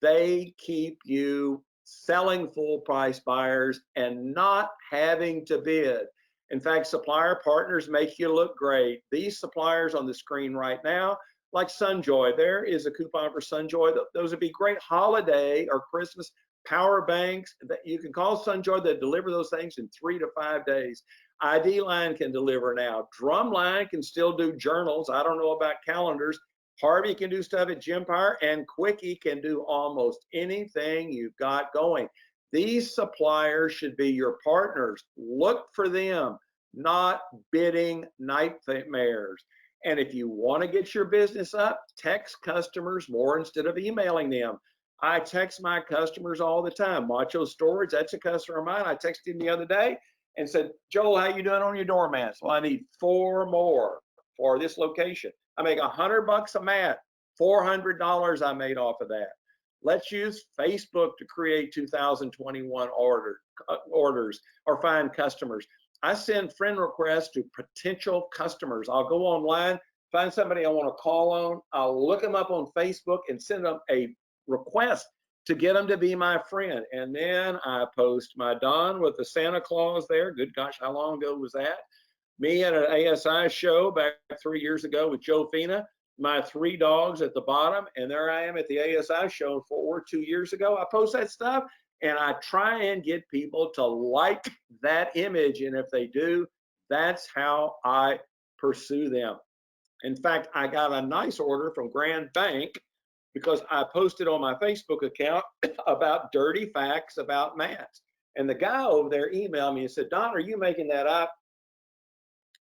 They keep you selling full price buyers and not having to bid. In fact, supplier partners make you look great. These suppliers on the screen right now, like Sunjoy, there is a coupon for Sunjoy. Those would be great holiday or Christmas power banks that you can call Sunjoy. They deliver those things in 3 to 5 days. ID Line can deliver now. Drumline can still do journals. I don't know about calendars. Harvey can do stuff at Gempire, and Quickie can do almost anything you've got going. These suppliers should be your partners. Look for them, not bidding nightmares. And if you want to get your business up, text customers more instead of emailing them. I text my customers all the time. Macho Storage, that's a customer of mine. I texted him the other day and said, Joel, how you doing on your doormats? Well, I need 4 more for this location. I make $100 a mat, $400 I made off of that. Let's use Facebook to create 2021 orders or find customers. I send friend requests to potential customers. I'll go online, find somebody I want to call on. I'll look them up on Facebook and send them a request to get them to be my friend. And then I post my Don with the Santa Claus there. Good gosh, how long ago was that? Me at an ASI show back 3 years ago with Joe Fina, my 3 dogs at the bottom, and there I am at the ASI show in Fort Worth 2 years ago. I post that stuff and I try and get people to like that image. And if they do, that's how I pursue them. In fact, I got a nice order from Grand Bank because I posted on my Facebook account about dirty facts about mats. And the guy over there emailed me and said, Don, are you making that up?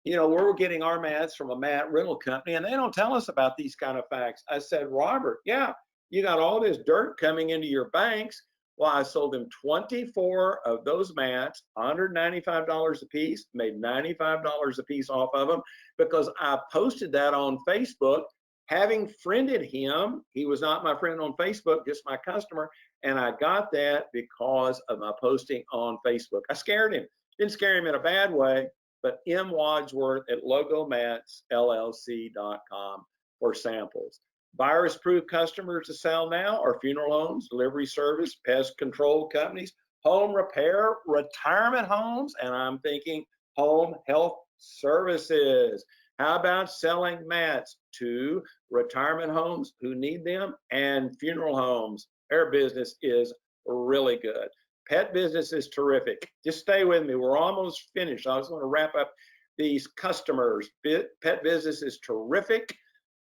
You know, we're getting our mats from a mat rental company and they don't tell us about these kind of facts. I said, Robert, yeah, you got all this dirt coming into your banks. Well, I sold them 24 of those mats, $195 a piece, made $95 a piece off of them because I posted that on Facebook. Having friended him, he was not my friend on Facebook, just my customer, and I got that because of my posting on Facebook. I scared him. Didn't scare him in a bad way, but M. Wadsworth at logomatsllc.com for samples. Virus-proof customers to sell now are funeral homes, delivery service, pest control companies, home repair, retirement homes, and I'm thinking home health services. How about selling mats to retirement homes who need them and funeral homes? Their business is really good. Pet business is terrific. Just stay with me. We're almost finished. I was going to wrap up these customers. Pet business is terrific.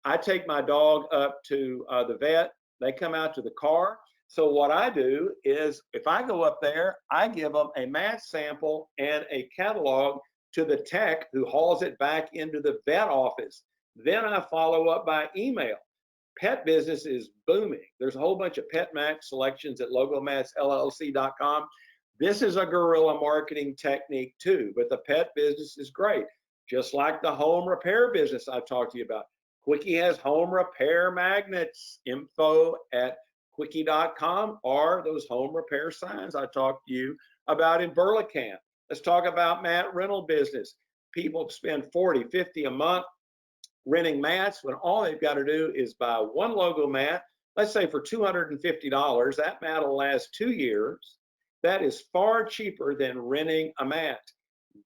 I take my dog up to the vet. They come out to the car. So what I do is if I go up there, I give them a mat sample and a catalog to the tech who hauls it back into the vet office. Then I follow up by email. Pet business is booming. There's a whole bunch of pet mat selections at logomatsllc.com. This is a guerrilla marketing technique too, but the pet business is great. Just like the home repair business I talked to you about. Quickie has home repair magnets, info at quickie.com, or those home repair signs I talked to you about in Burlingame. Let's talk about mat rental business. People spend $40, $50 a month renting mats when all they've got to do is buy one logo mat, let's say for $250. That mat will last 2 years. That is far cheaper than renting a mat.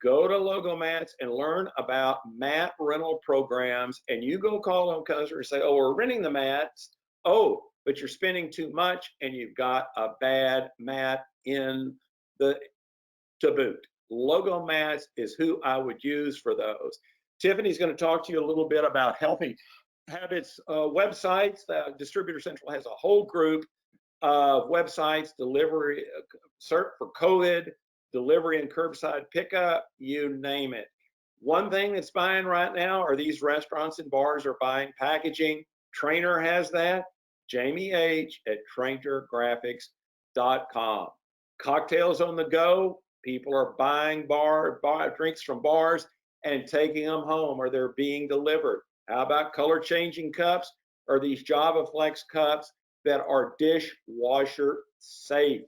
Go to Logo Mats and learn about mat rental programs, and you go call on customers and say, oh, we're renting the mats. Oh, but you're spending too much and you've got a bad mat in the to boot. Logo Mats is who I would use for those. Tiffany's going to talk to you a little bit about Healthy Habits websites. Distributor Central has a whole group of websites, delivery, search for COVID, delivery and curbside pickup, you name it. One thing that's buying right now are these restaurants and bars are buying packaging. Trainer has that. Jamie H. at TrainterGraphics.com. Cocktails on the go. People are buying drinks from bars and taking them home, or they're being delivered. How about color changing cups or these Java Flex cups that are dishwasher safe?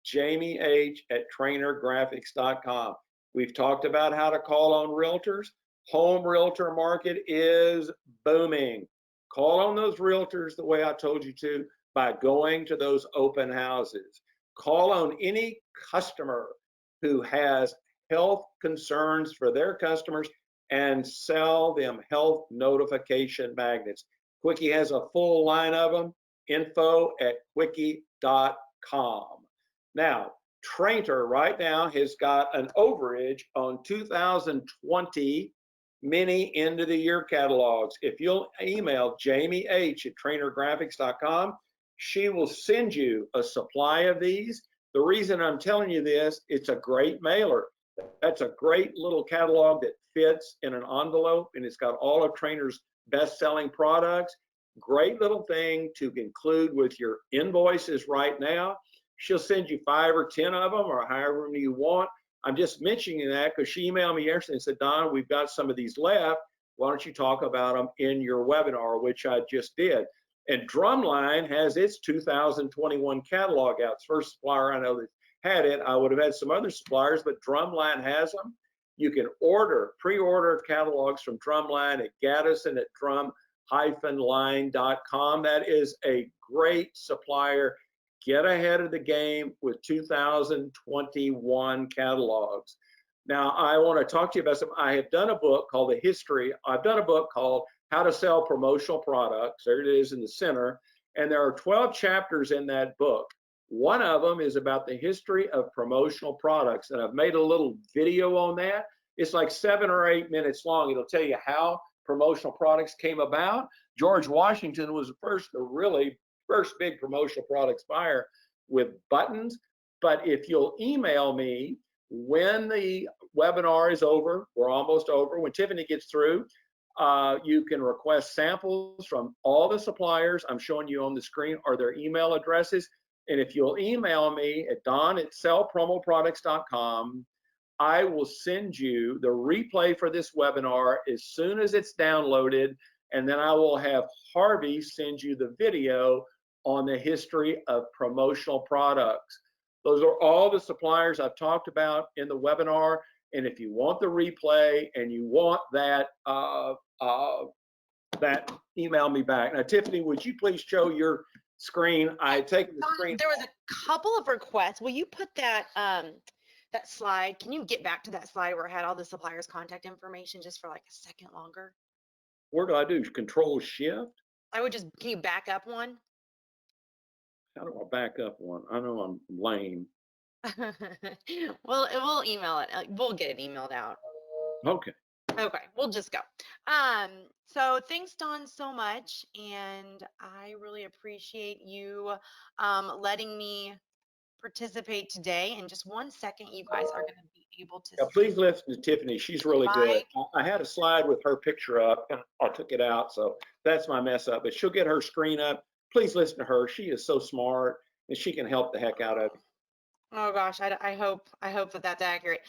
Jamie H. at TrainerGraphics.com. We've talked about how to call on realtors. Home realtor market is booming. Call on those realtors the way I told you to by going to those open houses. Call on any customer who has health concerns for their customers and sell them health notification magnets. Quickie has a full line of them. Info at quickie.com. Now, Trainter right now has got an overage on 2020 mini end of the year catalogs. If you'll email Jamie H. at TrainerGraphics.com, she will send you a supply of these. The reason I'm telling you this, it's a great mailer. That's a great little catalog that fits in an envelope, and it's got all of Trainer's best-selling products. Great little thing to include with your invoices right now. She'll send you 5 or 10 of them, or however many you want. I'm just mentioning that because she emailed me yesterday and said, Don, we've got some of these left. Why don't you talk about them in your webinar, which I just did. And Drumline has its 2021 catalog out. It's the first supplier I know that had it. I would have had some other suppliers, but Drumline has them. You can pre-order catalogs from Drumline at Gaddison at drum-line.com. That is a great supplier. get ahead of the game with 2021 catalogs. Now, I want to talk to you about some. I have done a book called The History. I've done a book called How to Sell Promotional Products. There it is in the center. And there are 12 chapters in that book. One of them is about the history of promotional products. And I've made a little video on that. It's like 7 or 8 minutes long. It'll tell you how promotional products came about. George Washington was the really first big promotional products buyer with buttons. But if you'll email me when the webinar is over, we're almost over, when Tiffany gets through, you can request samples from all the suppliers. I'm showing you on the screen are their email addresses. And if you'll email me at don@sellpromoproducts.com, I will send you the replay for this webinar as soon as it's downloaded. And then I will have Harvey send you the video on the history of promotional products. Those are all the suppliers I've talked about in the webinar. And if you want the replay and you want that, email me back. Now, Tiffany, would you please show your screen? I take the screen. There was a couple of requests. Will you put that that slide? Can you get back to that slide where I had all the suppliers' contact information just for like a second longer? What do I do? Control Shift? I would just, can you back up one? How do I back up one? I know I'm lame. Well, we'll email it. We'll get it emailed out. Okay. Okay, we'll just go. So thanks, Dawn, so much. And I really appreciate you letting me participate today. In just 1 second, you guys are going to be able to Yeah, please listen to Tiffany. She's really good. my I had a slide with her picture up and I took it out. So that's my mess up, but she'll get her screen up. Please listen to her. She is so smart and she can help the heck out of you. Oh gosh, I hope that that's accurate.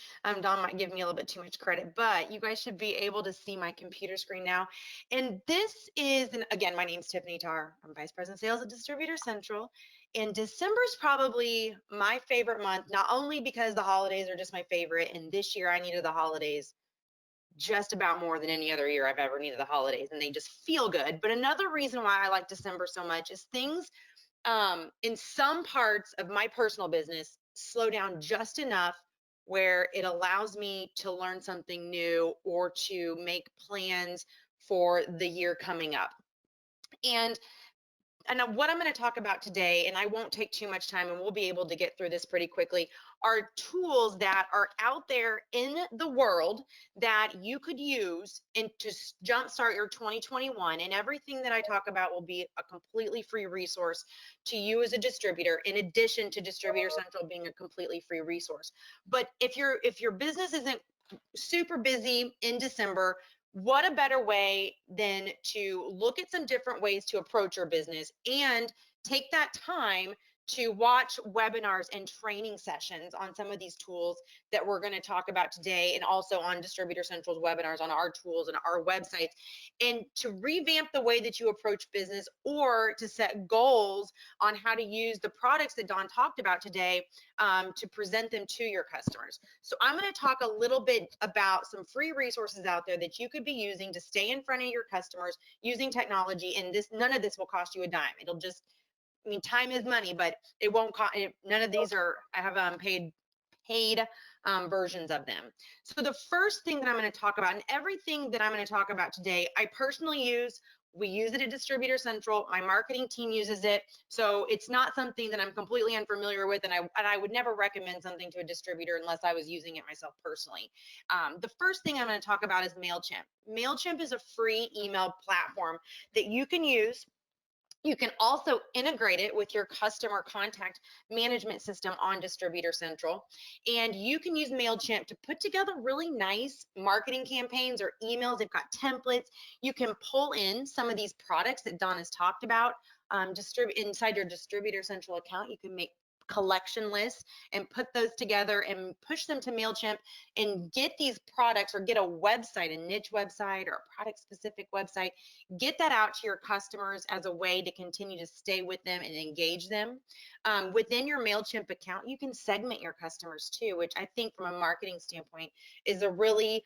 Don might give me a little bit too much credit, but you guys should be able to see my computer screen now. And this is, again, my name's Tiffany Tarr. I'm Vice President Sales at Distributor Central. And December is probably my favorite month, not only because the holidays are just my favorite, and this year I needed the holidays just about more than any other year I've ever needed the holidays, and they just feel good. But another reason why I like December so much is things in some parts of my personal business slow down just enough where it allows me to learn something new or to make plans for the year coming up. And what I'm going to talk about today, and I won't take too much time and we'll be able to get through this pretty quickly, are tools that are out there in the world that you could use and to jumpstart your 2021. And everything that I talk about will be a completely free resource to you as a distributor, in addition to Distributor Central being a completely free resource. But if your business isn't super busy in December, what a better way than to look at some different ways to approach your business and take that time to watch webinars and training sessions on some of these tools that we're going to talk about today, and also on Distributor Central's webinars on our tools and our websites, and to revamp the way that you approach business, or to set goals on how to use the products that Dawn talked about today to present them to your customers. So I'm going to talk a little bit about some free resources out there that you could be using to stay in front of your customers using technology. And none of this will cost you a dime. It'll just, I mean, time is money, but it won't cost. None of these are, I have paid versions of them. So the first thing that I'm going to talk about, and everything that I'm going to talk about today, I personally use. We use it at Distributor Central. My marketing team uses it. So it's not something that I'm completely unfamiliar with, and I would never recommend something to a distributor unless I was using it myself personally. The first thing I'm going to talk about is MailChimp. MailChimp is a free email platform that you can use. You can also integrate it with your customer contact management system on Distributor Central. And you can use MailChimp to put together really nice marketing campaigns or emails. They've got templates. You can pull in some of these products that Don has talked about. Inside your Distributor Central account, you can make collection lists and put those together and push them to MailChimp and get these products, or get a website, a niche website or a product specific website, get that out to your customers as a way to continue to stay with them and engage them. Within your MailChimp account, you can segment your customers too, which I think from a marketing standpoint is a really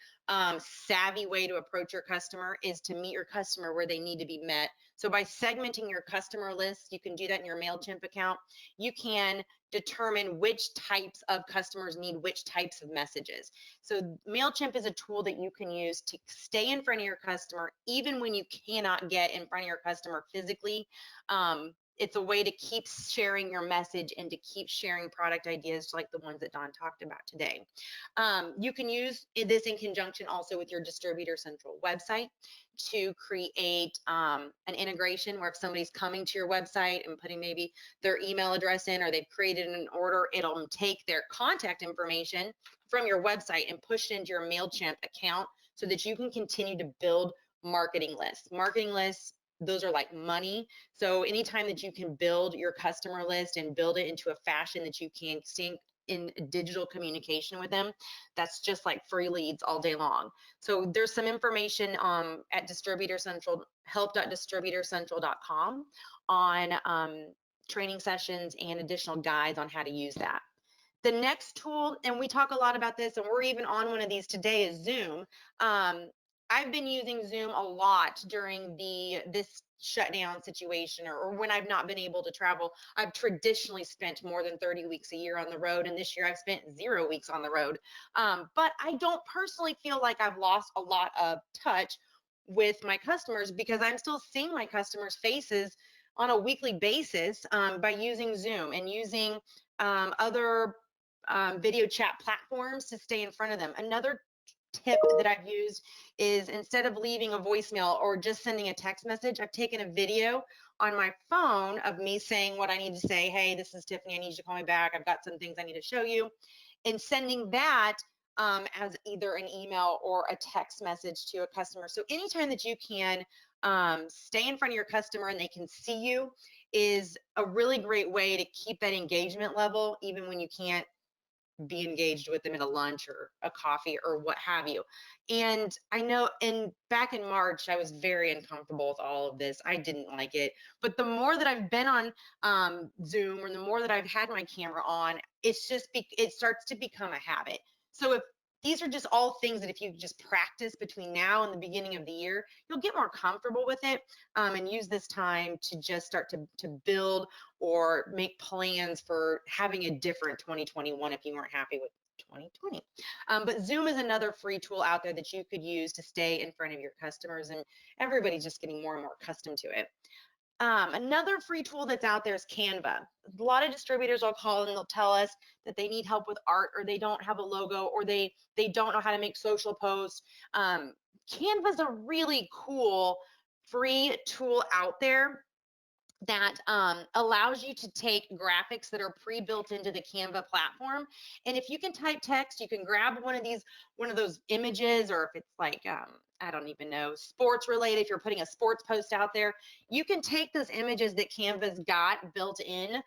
savvy way to approach your customer is to meet your customer where they need to be met. So by segmenting your customer list, you can do that in your MailChimp account. You can determine which types of customers need which types of messages. So MailChimp is a tool that you can use to stay in front of your customer, even when you cannot get in front of your customer physically. It's a way to keep sharing your message and to keep sharing product ideas like the ones that Don talked about today. You can use this in conjunction also with your Distributor Central website to create an integration where if somebody's coming to your website and putting maybe their email address in, or they've created an order, it'll take their contact information from your website and push it into your MailChimp account so that you can continue to build marketing lists. Marketing lists, those are like money. So anytime that you can build your customer list and build it into a fashion that you can stay in digital communication with them, that's just like free leads all day long. So there's some information at Distributor Central, help.distributorcentral.com on training sessions and additional guides on how to use that. The next tool, and we talk a lot about this, and we're even on one of these today, is Zoom. I've been using Zoom a lot during this shutdown situation, or when I've not been able to travel. I've traditionally spent more than 30 weeks a year on the road, and this year I've spent 0 weeks on the road. But I don't personally feel like I've lost a lot of touch with my customers because I'm still seeing my customers' faces on a weekly basis by using Zoom and using other video chat platforms to stay in front of them. Another tip that I've used is instead of leaving a voicemail or just sending a text message, I've taken a video on my phone of me saying what I need to say. Hey, this is Tiffany. I need you to call me back. I've got some things I need to show you. And sending that as either an email or a text message to a customer. So anytime that you can stay in front of your customer and they can see you is a really great way to keep that engagement level, even when you can't be engaged with them in a lunch or a coffee or what have you. And I know back in March, I was very uncomfortable with all of this. I didn't like it. But the more that I've been on Zoom, or the more that I've had my camera on, it starts to become a habit. So if these are just all things that if you just practice between now and the beginning of the year, you'll get more comfortable with it and use this time to just start to build or make plans for having a different 2021 if you weren't happy with 2020. But Zoom is another free tool out there that you could use to stay in front of your customers, and everybody's just getting more and more accustomed to it. Another free tool that's out there is Canva. A lot of distributors will call and they'll tell us that they need help with art, or they don't have a logo, or they don't know how to make social posts. Canva is a really cool free tool out there that allows you to take graphics that are pre-built into the Canva platform. And if you can type text, you can grab one of those images, or if it's like, I don't even know, sports related, if you're putting a sports post out there, you can take those images that Canva's got built in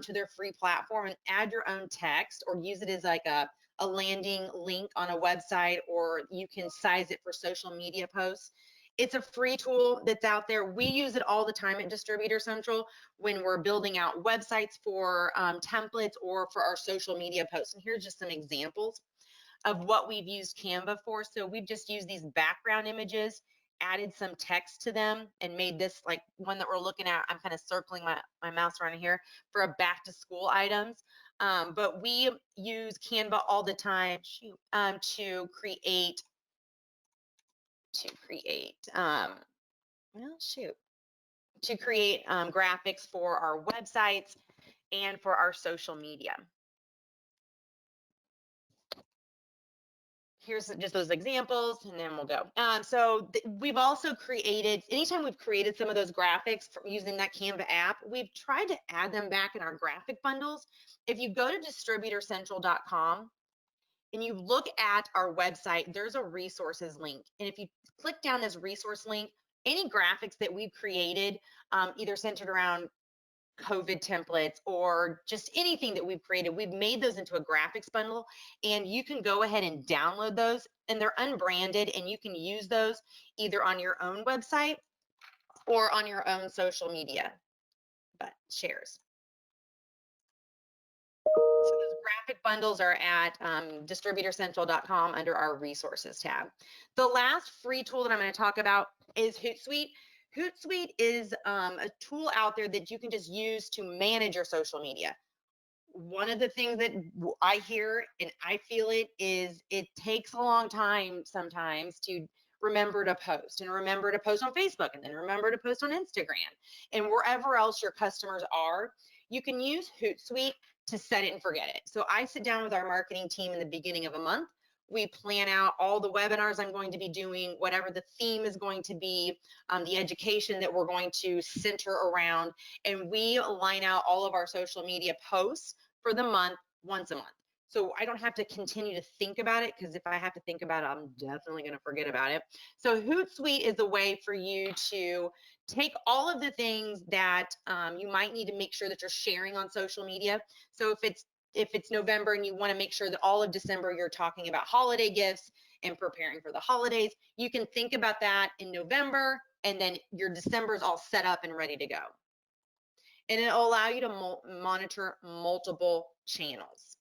to their free platform and add your own text, or use it as like a landing link on a website, or you can size it for social media posts. It's a free tool that's out there. We use it all the time at Distributor Central when we're building out websites for templates or for our social media posts. And here's just some examples of what we've used Canva for. So we've just used these background images, added some text to them, and made this like one that we're looking at. I'm kind of circling my mouse around here for a back to school items. But we use Canva all the time to create graphics for our websites and for our social media. Here's just those examples, and then we'll go. We've also created, anytime we've created some of those graphics from using that Canva app, we've tried to add them back in our graphic bundles. If you go to distributorcentral.com and you look at our website, there's a resources link. And if you click down this resource link, any graphics that we've created, either centered around COVID templates or just anything that we've created, we've made those into a graphics bundle, and you can go ahead and download those, and they're unbranded, and you can use those either on your own website or on your own social media shares. So those graphic bundles are at distributorcentral.com under our resources tab. The last free tool that I'm going to talk about is Hootsuite. Hootsuite is a tool out there that you can just use to manage your social media. One of the things that I hear and I feel it is it takes a long time sometimes to remember to post and remember to post on Facebook and then remember to post on Instagram and wherever else your customers are. You can use Hootsuite to set it and forget it. So I sit down with our marketing team in the beginning of a month. We plan out all the webinars I'm going to be doing, whatever the theme is going to be, the education that we're going to center around, and we line out all of our social media posts for the month once a month. So I don't have to continue to think about it, because if I have to think about it, I'm definitely going to forget about it. So Hootsuite is a way for you to take all of the things that you might need to make sure that you're sharing on social media. So if it's November and you want to make sure that all of December you're talking about holiday gifts and preparing for the holidays, you can think about that in November, and then your December is all set up and ready to go. And it'll allow you to monitor multiple channels.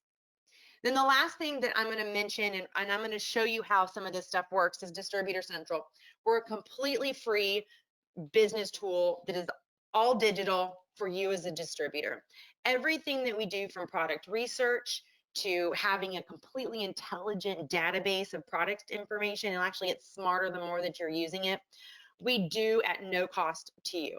Then the last thing that I'm going to mention, and I'm going to show you how some of this stuff works, is Distributor Central. We're a completely free business tool that is all digital for you as a distributor. Everything that we do, from product research to having a completely intelligent database of product information, and actually it's smarter the more that you're using it, we do at no cost to you.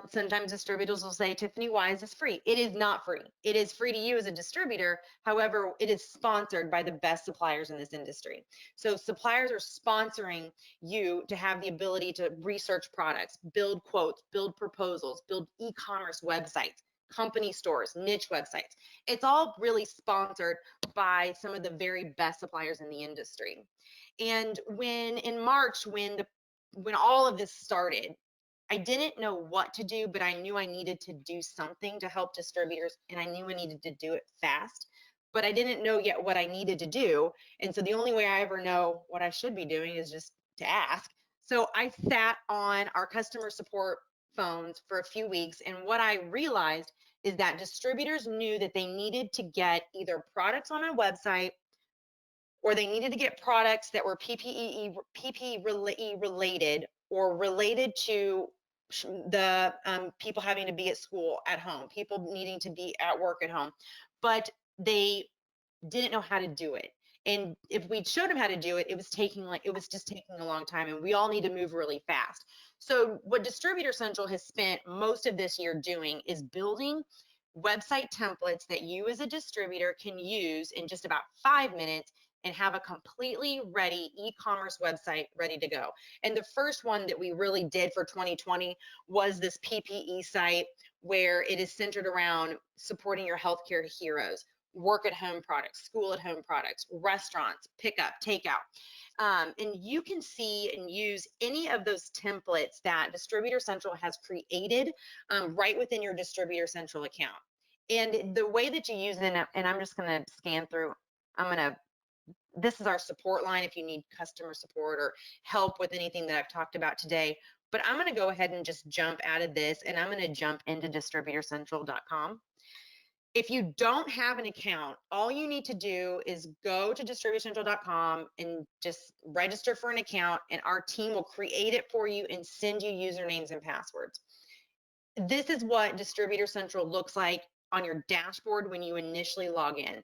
Sometimes distributors will say, Tiffany, why is this free? It is not free. It is free to you as a distributor. However, it is sponsored by the best suppliers in this industry. So suppliers are sponsoring you to have the ability to research products, build quotes, build proposals, build e-commerce websites, company stores, niche websites. It's all really sponsored by some of the very best suppliers in the industry. And when in March, when all of this started, I didn't know what to do, but I knew I needed to do something to help distributors, and I knew I needed to do it fast, but I didn't know yet what I needed to do. And so the only way I ever know what I should be doing is just to ask. So I sat on our customer support phones for a few weeks, and what I realized is that distributors knew that they needed to get either products on a website, or they needed to get products that were PPE related, or related to the people having to be at school at home, people needing to be at work at home, but they didn't know how to do it. And if we showed them how to do it, it was just taking a long time, and we all need to move really fast. So what Distributor Central has spent most of this year doing is building website templates that you as a distributor can use in just about 5 minutes and have a completely ready e-commerce website ready to go. And the first one that we really did for 2020 was this PPE site, where it is centered around supporting your healthcare heroes, work at home products, school at home products, restaurants, pickup, takeout. And you can see and use any of those templates that Distributor Central has created right within your Distributor Central account. And the way that you use it, and I'm just going to scan through, this is our support line if you need customer support or help with anything that I've talked about today. But I'm going to go ahead and just jump out of this, and I'm going to jump into distributorcentral.com. If you don't have an account, all you need to do is go to distributorcentral.com and just register for an account, and our team will create it for you and send you usernames and passwords. This is what Distributor Central looks like on your dashboard when you initially log in.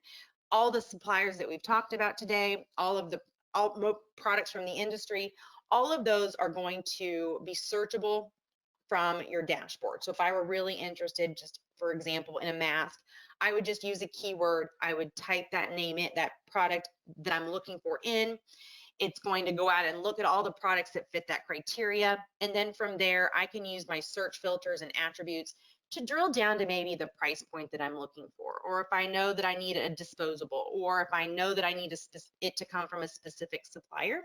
All the suppliers that we've talked about today, all products from the industry, all of those are going to be searchable from your dashboard. So if I were really interested, just for example, in a mask, I would just use a keyword. I would type that that product that I'm looking for in. It's going to go out and look at all the products that fit that criteria. And then from there, I can use my search filters and attributes to drill down to maybe the price point that I'm looking for, or if I know that I need a disposable, or if I know that I need it to come from a specific supplier,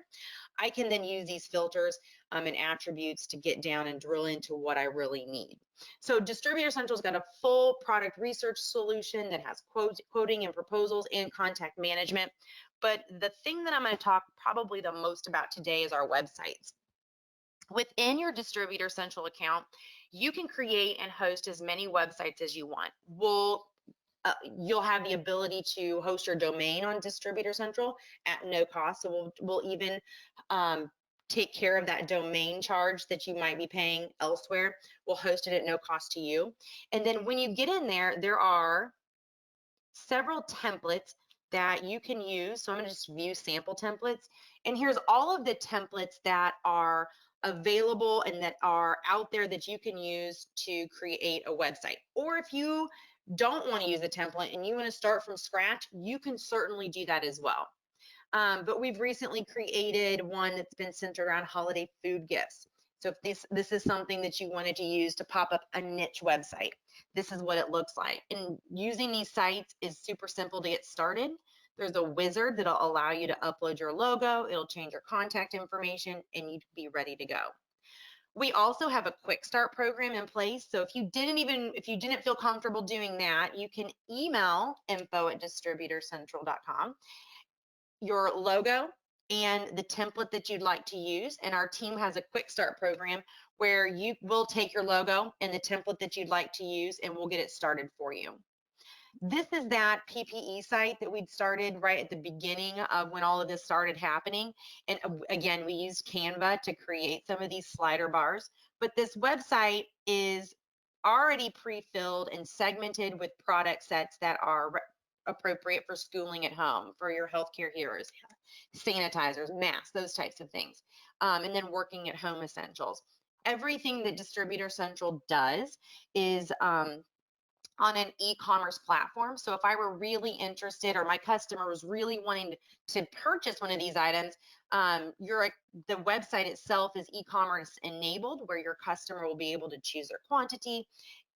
I can then use these filters and attributes to get down and drill into what I really need. So Distributor Central's got a full product research solution that has quoting and proposals and contact management. But the thing that I'm going to talk probably the most about today is our websites. Within your Distributor Central account, you can create and host as many websites as you want. We'll you'll have the ability to host your domain on Distributor Central at no cost. So we'll even take care of that domain charge that you might be paying elsewhere. We'll host it at no cost to you. And then when you get in there, there are several templates that you can use. So I'm going to just view sample templates. And here's all of the templates that are available and that are out there that you can use to create a website. Or if you don't want to use a template and you want to start from scratch, you can certainly do that as well. But we've recently created one that's been centered around holiday food gifts. So if this is something that you wanted to use to pop up a niche website, this is what it looks like. And using these sites is super simple to get started. There's a wizard that'll allow you to upload your logo, it'll change your contact information, and you'd be ready to go. We also have a quick start program in place. So if you didn't feel comfortable doing that, you can email info@distributorcentral.com your logo and the template that you'd like to use. And our team has a quick start program where you will take your logo and the template that you'd like to use, and we'll get it started for you. This is that PPE site that we'd started right at the beginning of when all of this started happening. And again, we used Canva to create some of these slider bars, but this website is already pre-filled and segmented with product sets that are appropriate for schooling at home, for your healthcare heroes, sanitizers, masks, those types of things. And then working at home essentials. Everything that Distributor Central does is on an e-commerce platform. So if I were really interested or my customer was really wanting to purchase one of these items, the website itself is e-commerce enabled, where your customer will be able to choose their quantity.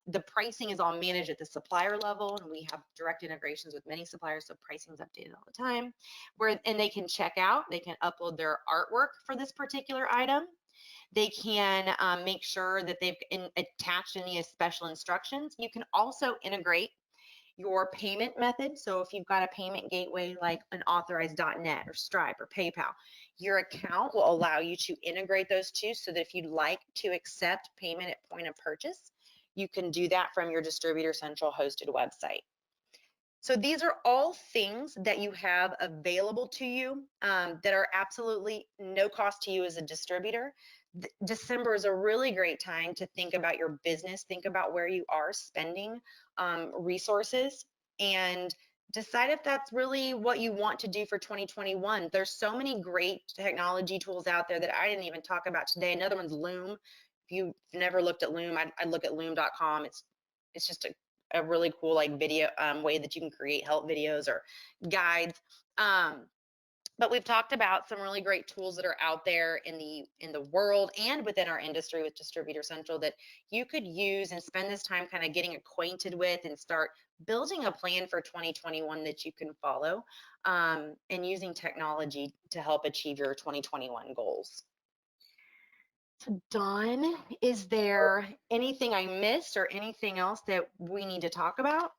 The pricing is all managed at the supplier level, and we have direct integrations with many suppliers, so pricing is updated all the time. And they can check out, they can upload their artwork for this particular item. They can make sure that they've attached any special instructions. You can also integrate your payment method. So if you've got a payment gateway like an authorized.net or Stripe or PayPal, your account will allow you to integrate those two, so that if you'd like to accept payment at point of purchase, you can do that from your Distributor Central hosted website. So these are all things that you have available to you that are absolutely no cost to you as a distributor. December is a really great time to think about your business, think about where you are spending resources, and decide if that's really what you want to do for 2021. There's so many great technology tools out there that I didn't even talk about today. Another one's Loom. If you've never looked at Loom, I'd look at loom.com. It's just a really cool like video way that you can create help videos or guides. But we've talked about some really great tools that are out there in the world and within our industry with Distributor Central that you could use and spend this time kind of getting acquainted with and start building a plan for 2021 that you can follow, and using technology to help achieve your 2021 goals. So Don, is there anything I missed or anything else that we need to talk about?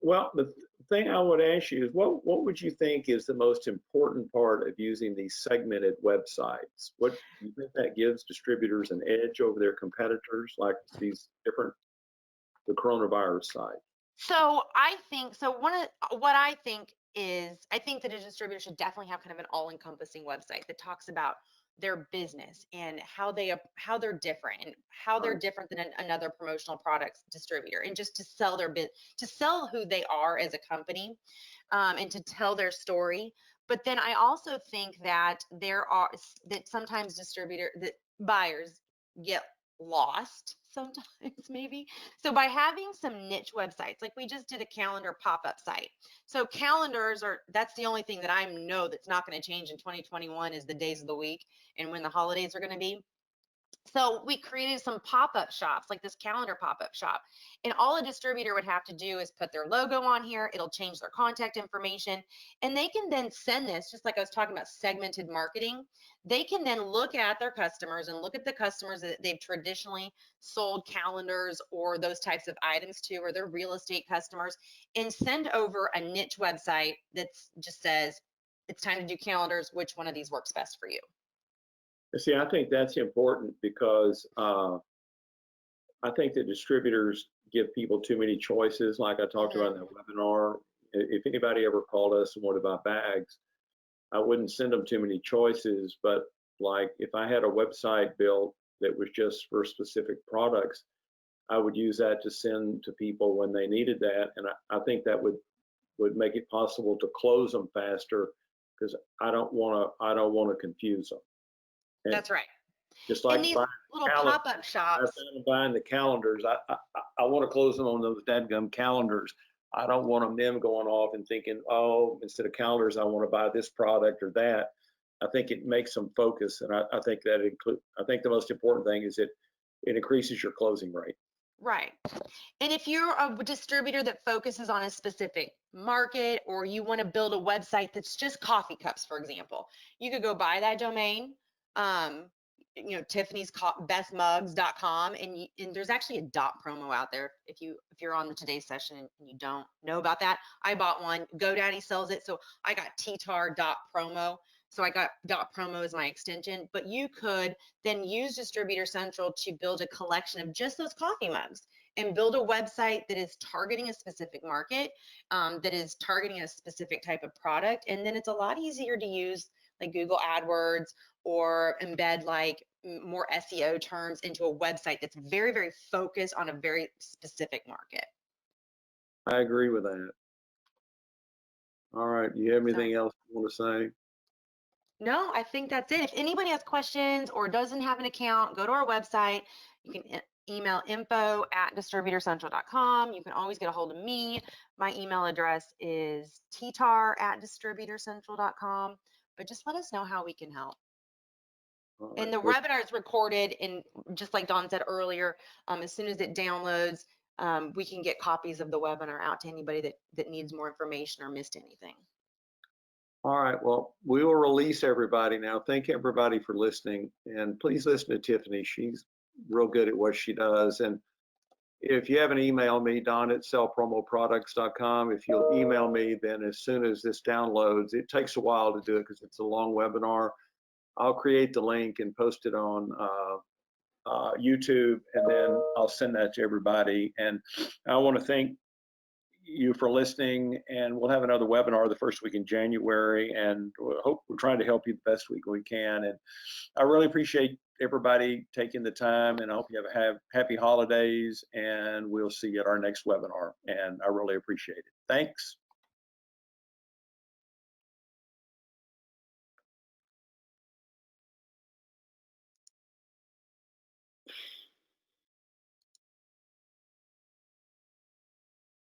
Well, the thing I would ask you is what would you think is the most important part of using these segmented websites? What do you think that gives distributors an edge over their competitors, like these different, the coronavirus site? So I think what I think is I think that a distributor should definitely have kind of an all-encompassing website that talks about their business and how they're different and how they're Right. different than another promotional products distributor, and just to sell to sell who they are as a company, and to tell their story. But then I also think that that sometimes that buyers get lost sometimes maybe. So by having some niche websites, like we just did a calendar pop-up site. So that's the only thing that I know that's not going to change in 2021 is the days of the week and when the holidays are going to be. So we created some pop-up shops, like this calendar pop-up shop. And all a distributor would have to do is put their logo on here. It'll change their contact information. And they can then send this, just like I was talking about segmented marketing. They can then look at their customers and look at the customers that they've traditionally sold calendars or those types of items to, or their real estate customers, and send over a niche website that just says, it's time to do calendars. Which one of these works best for you? See, I think that's important because I think that distributors give people too many choices, like I talked about in that webinar. If anybody ever called us and wanted to buy bags, I wouldn't send them too many choices, but like if I had a website built that was just for specific products, I would use that to send to people when they needed that. And I think that would make it possible to close them faster because I don't want to confuse them. And That's right. just And like these buying little calendars, pop-up I shops. found buying the calendars. I want to close them on those dadgum calendars. I don't want them going off and thinking, oh, instead of calendars, I want to buy this product or that. I think it makes them focus, and I think that I think the most important thing is it increases your closing rate. Right. And if you're a distributor that focuses on a specific market, or you want to build a website that's just coffee cups, for example, you could go buy that domain. Um, Tiffany's bestmugs.com, and there's actually a dot promo out there. If you're on the today's session and you don't know about that, I bought one. GoDaddy sells it, so I got TTAR dot promo. So I got dot promo as my extension, but you could then use Distributor Central to build a collection of just those coffee mugs and build a website that is targeting a specific market, that is targeting a specific type of product. And then it's a lot easier to use like Google AdWords, or embed like more SEO terms into a website that's very, very focused on a very specific market. I agree with that. All right. Do you have So, anything else you want to say? no, I think that's it. If anybody has questions or doesn't have an account, go to our website. You can email info@distributorcentral.com. You can always get a hold of me. My email address is ttar@distributorcentral.com. But just let us know how we can help. All right. And the Well, webinar is recorded, and just like Dawn said earlier, as soon as it downloads, we can get copies of the webinar out to anybody that needs more information or missed anything. all right. Well, we will release everybody now. Thank everybody for listening. And please listen to Tiffany. She's real good at what she does. And if you haven't emailed me, don@sellpromoproducts.com. If you'll email me, then as soon as this downloads, it takes a while to do it because it's a long webinar. I'll create the link and post it on YouTube, and then I'll send that to everybody. And I want to thank you for listening, and we'll have another webinar the first week in January, and we're trying to help you the best we can. And I really appreciate everybody taking the time, and I hope you have happy holidays, and we'll see you at our next webinar. And I really appreciate it. Thanks.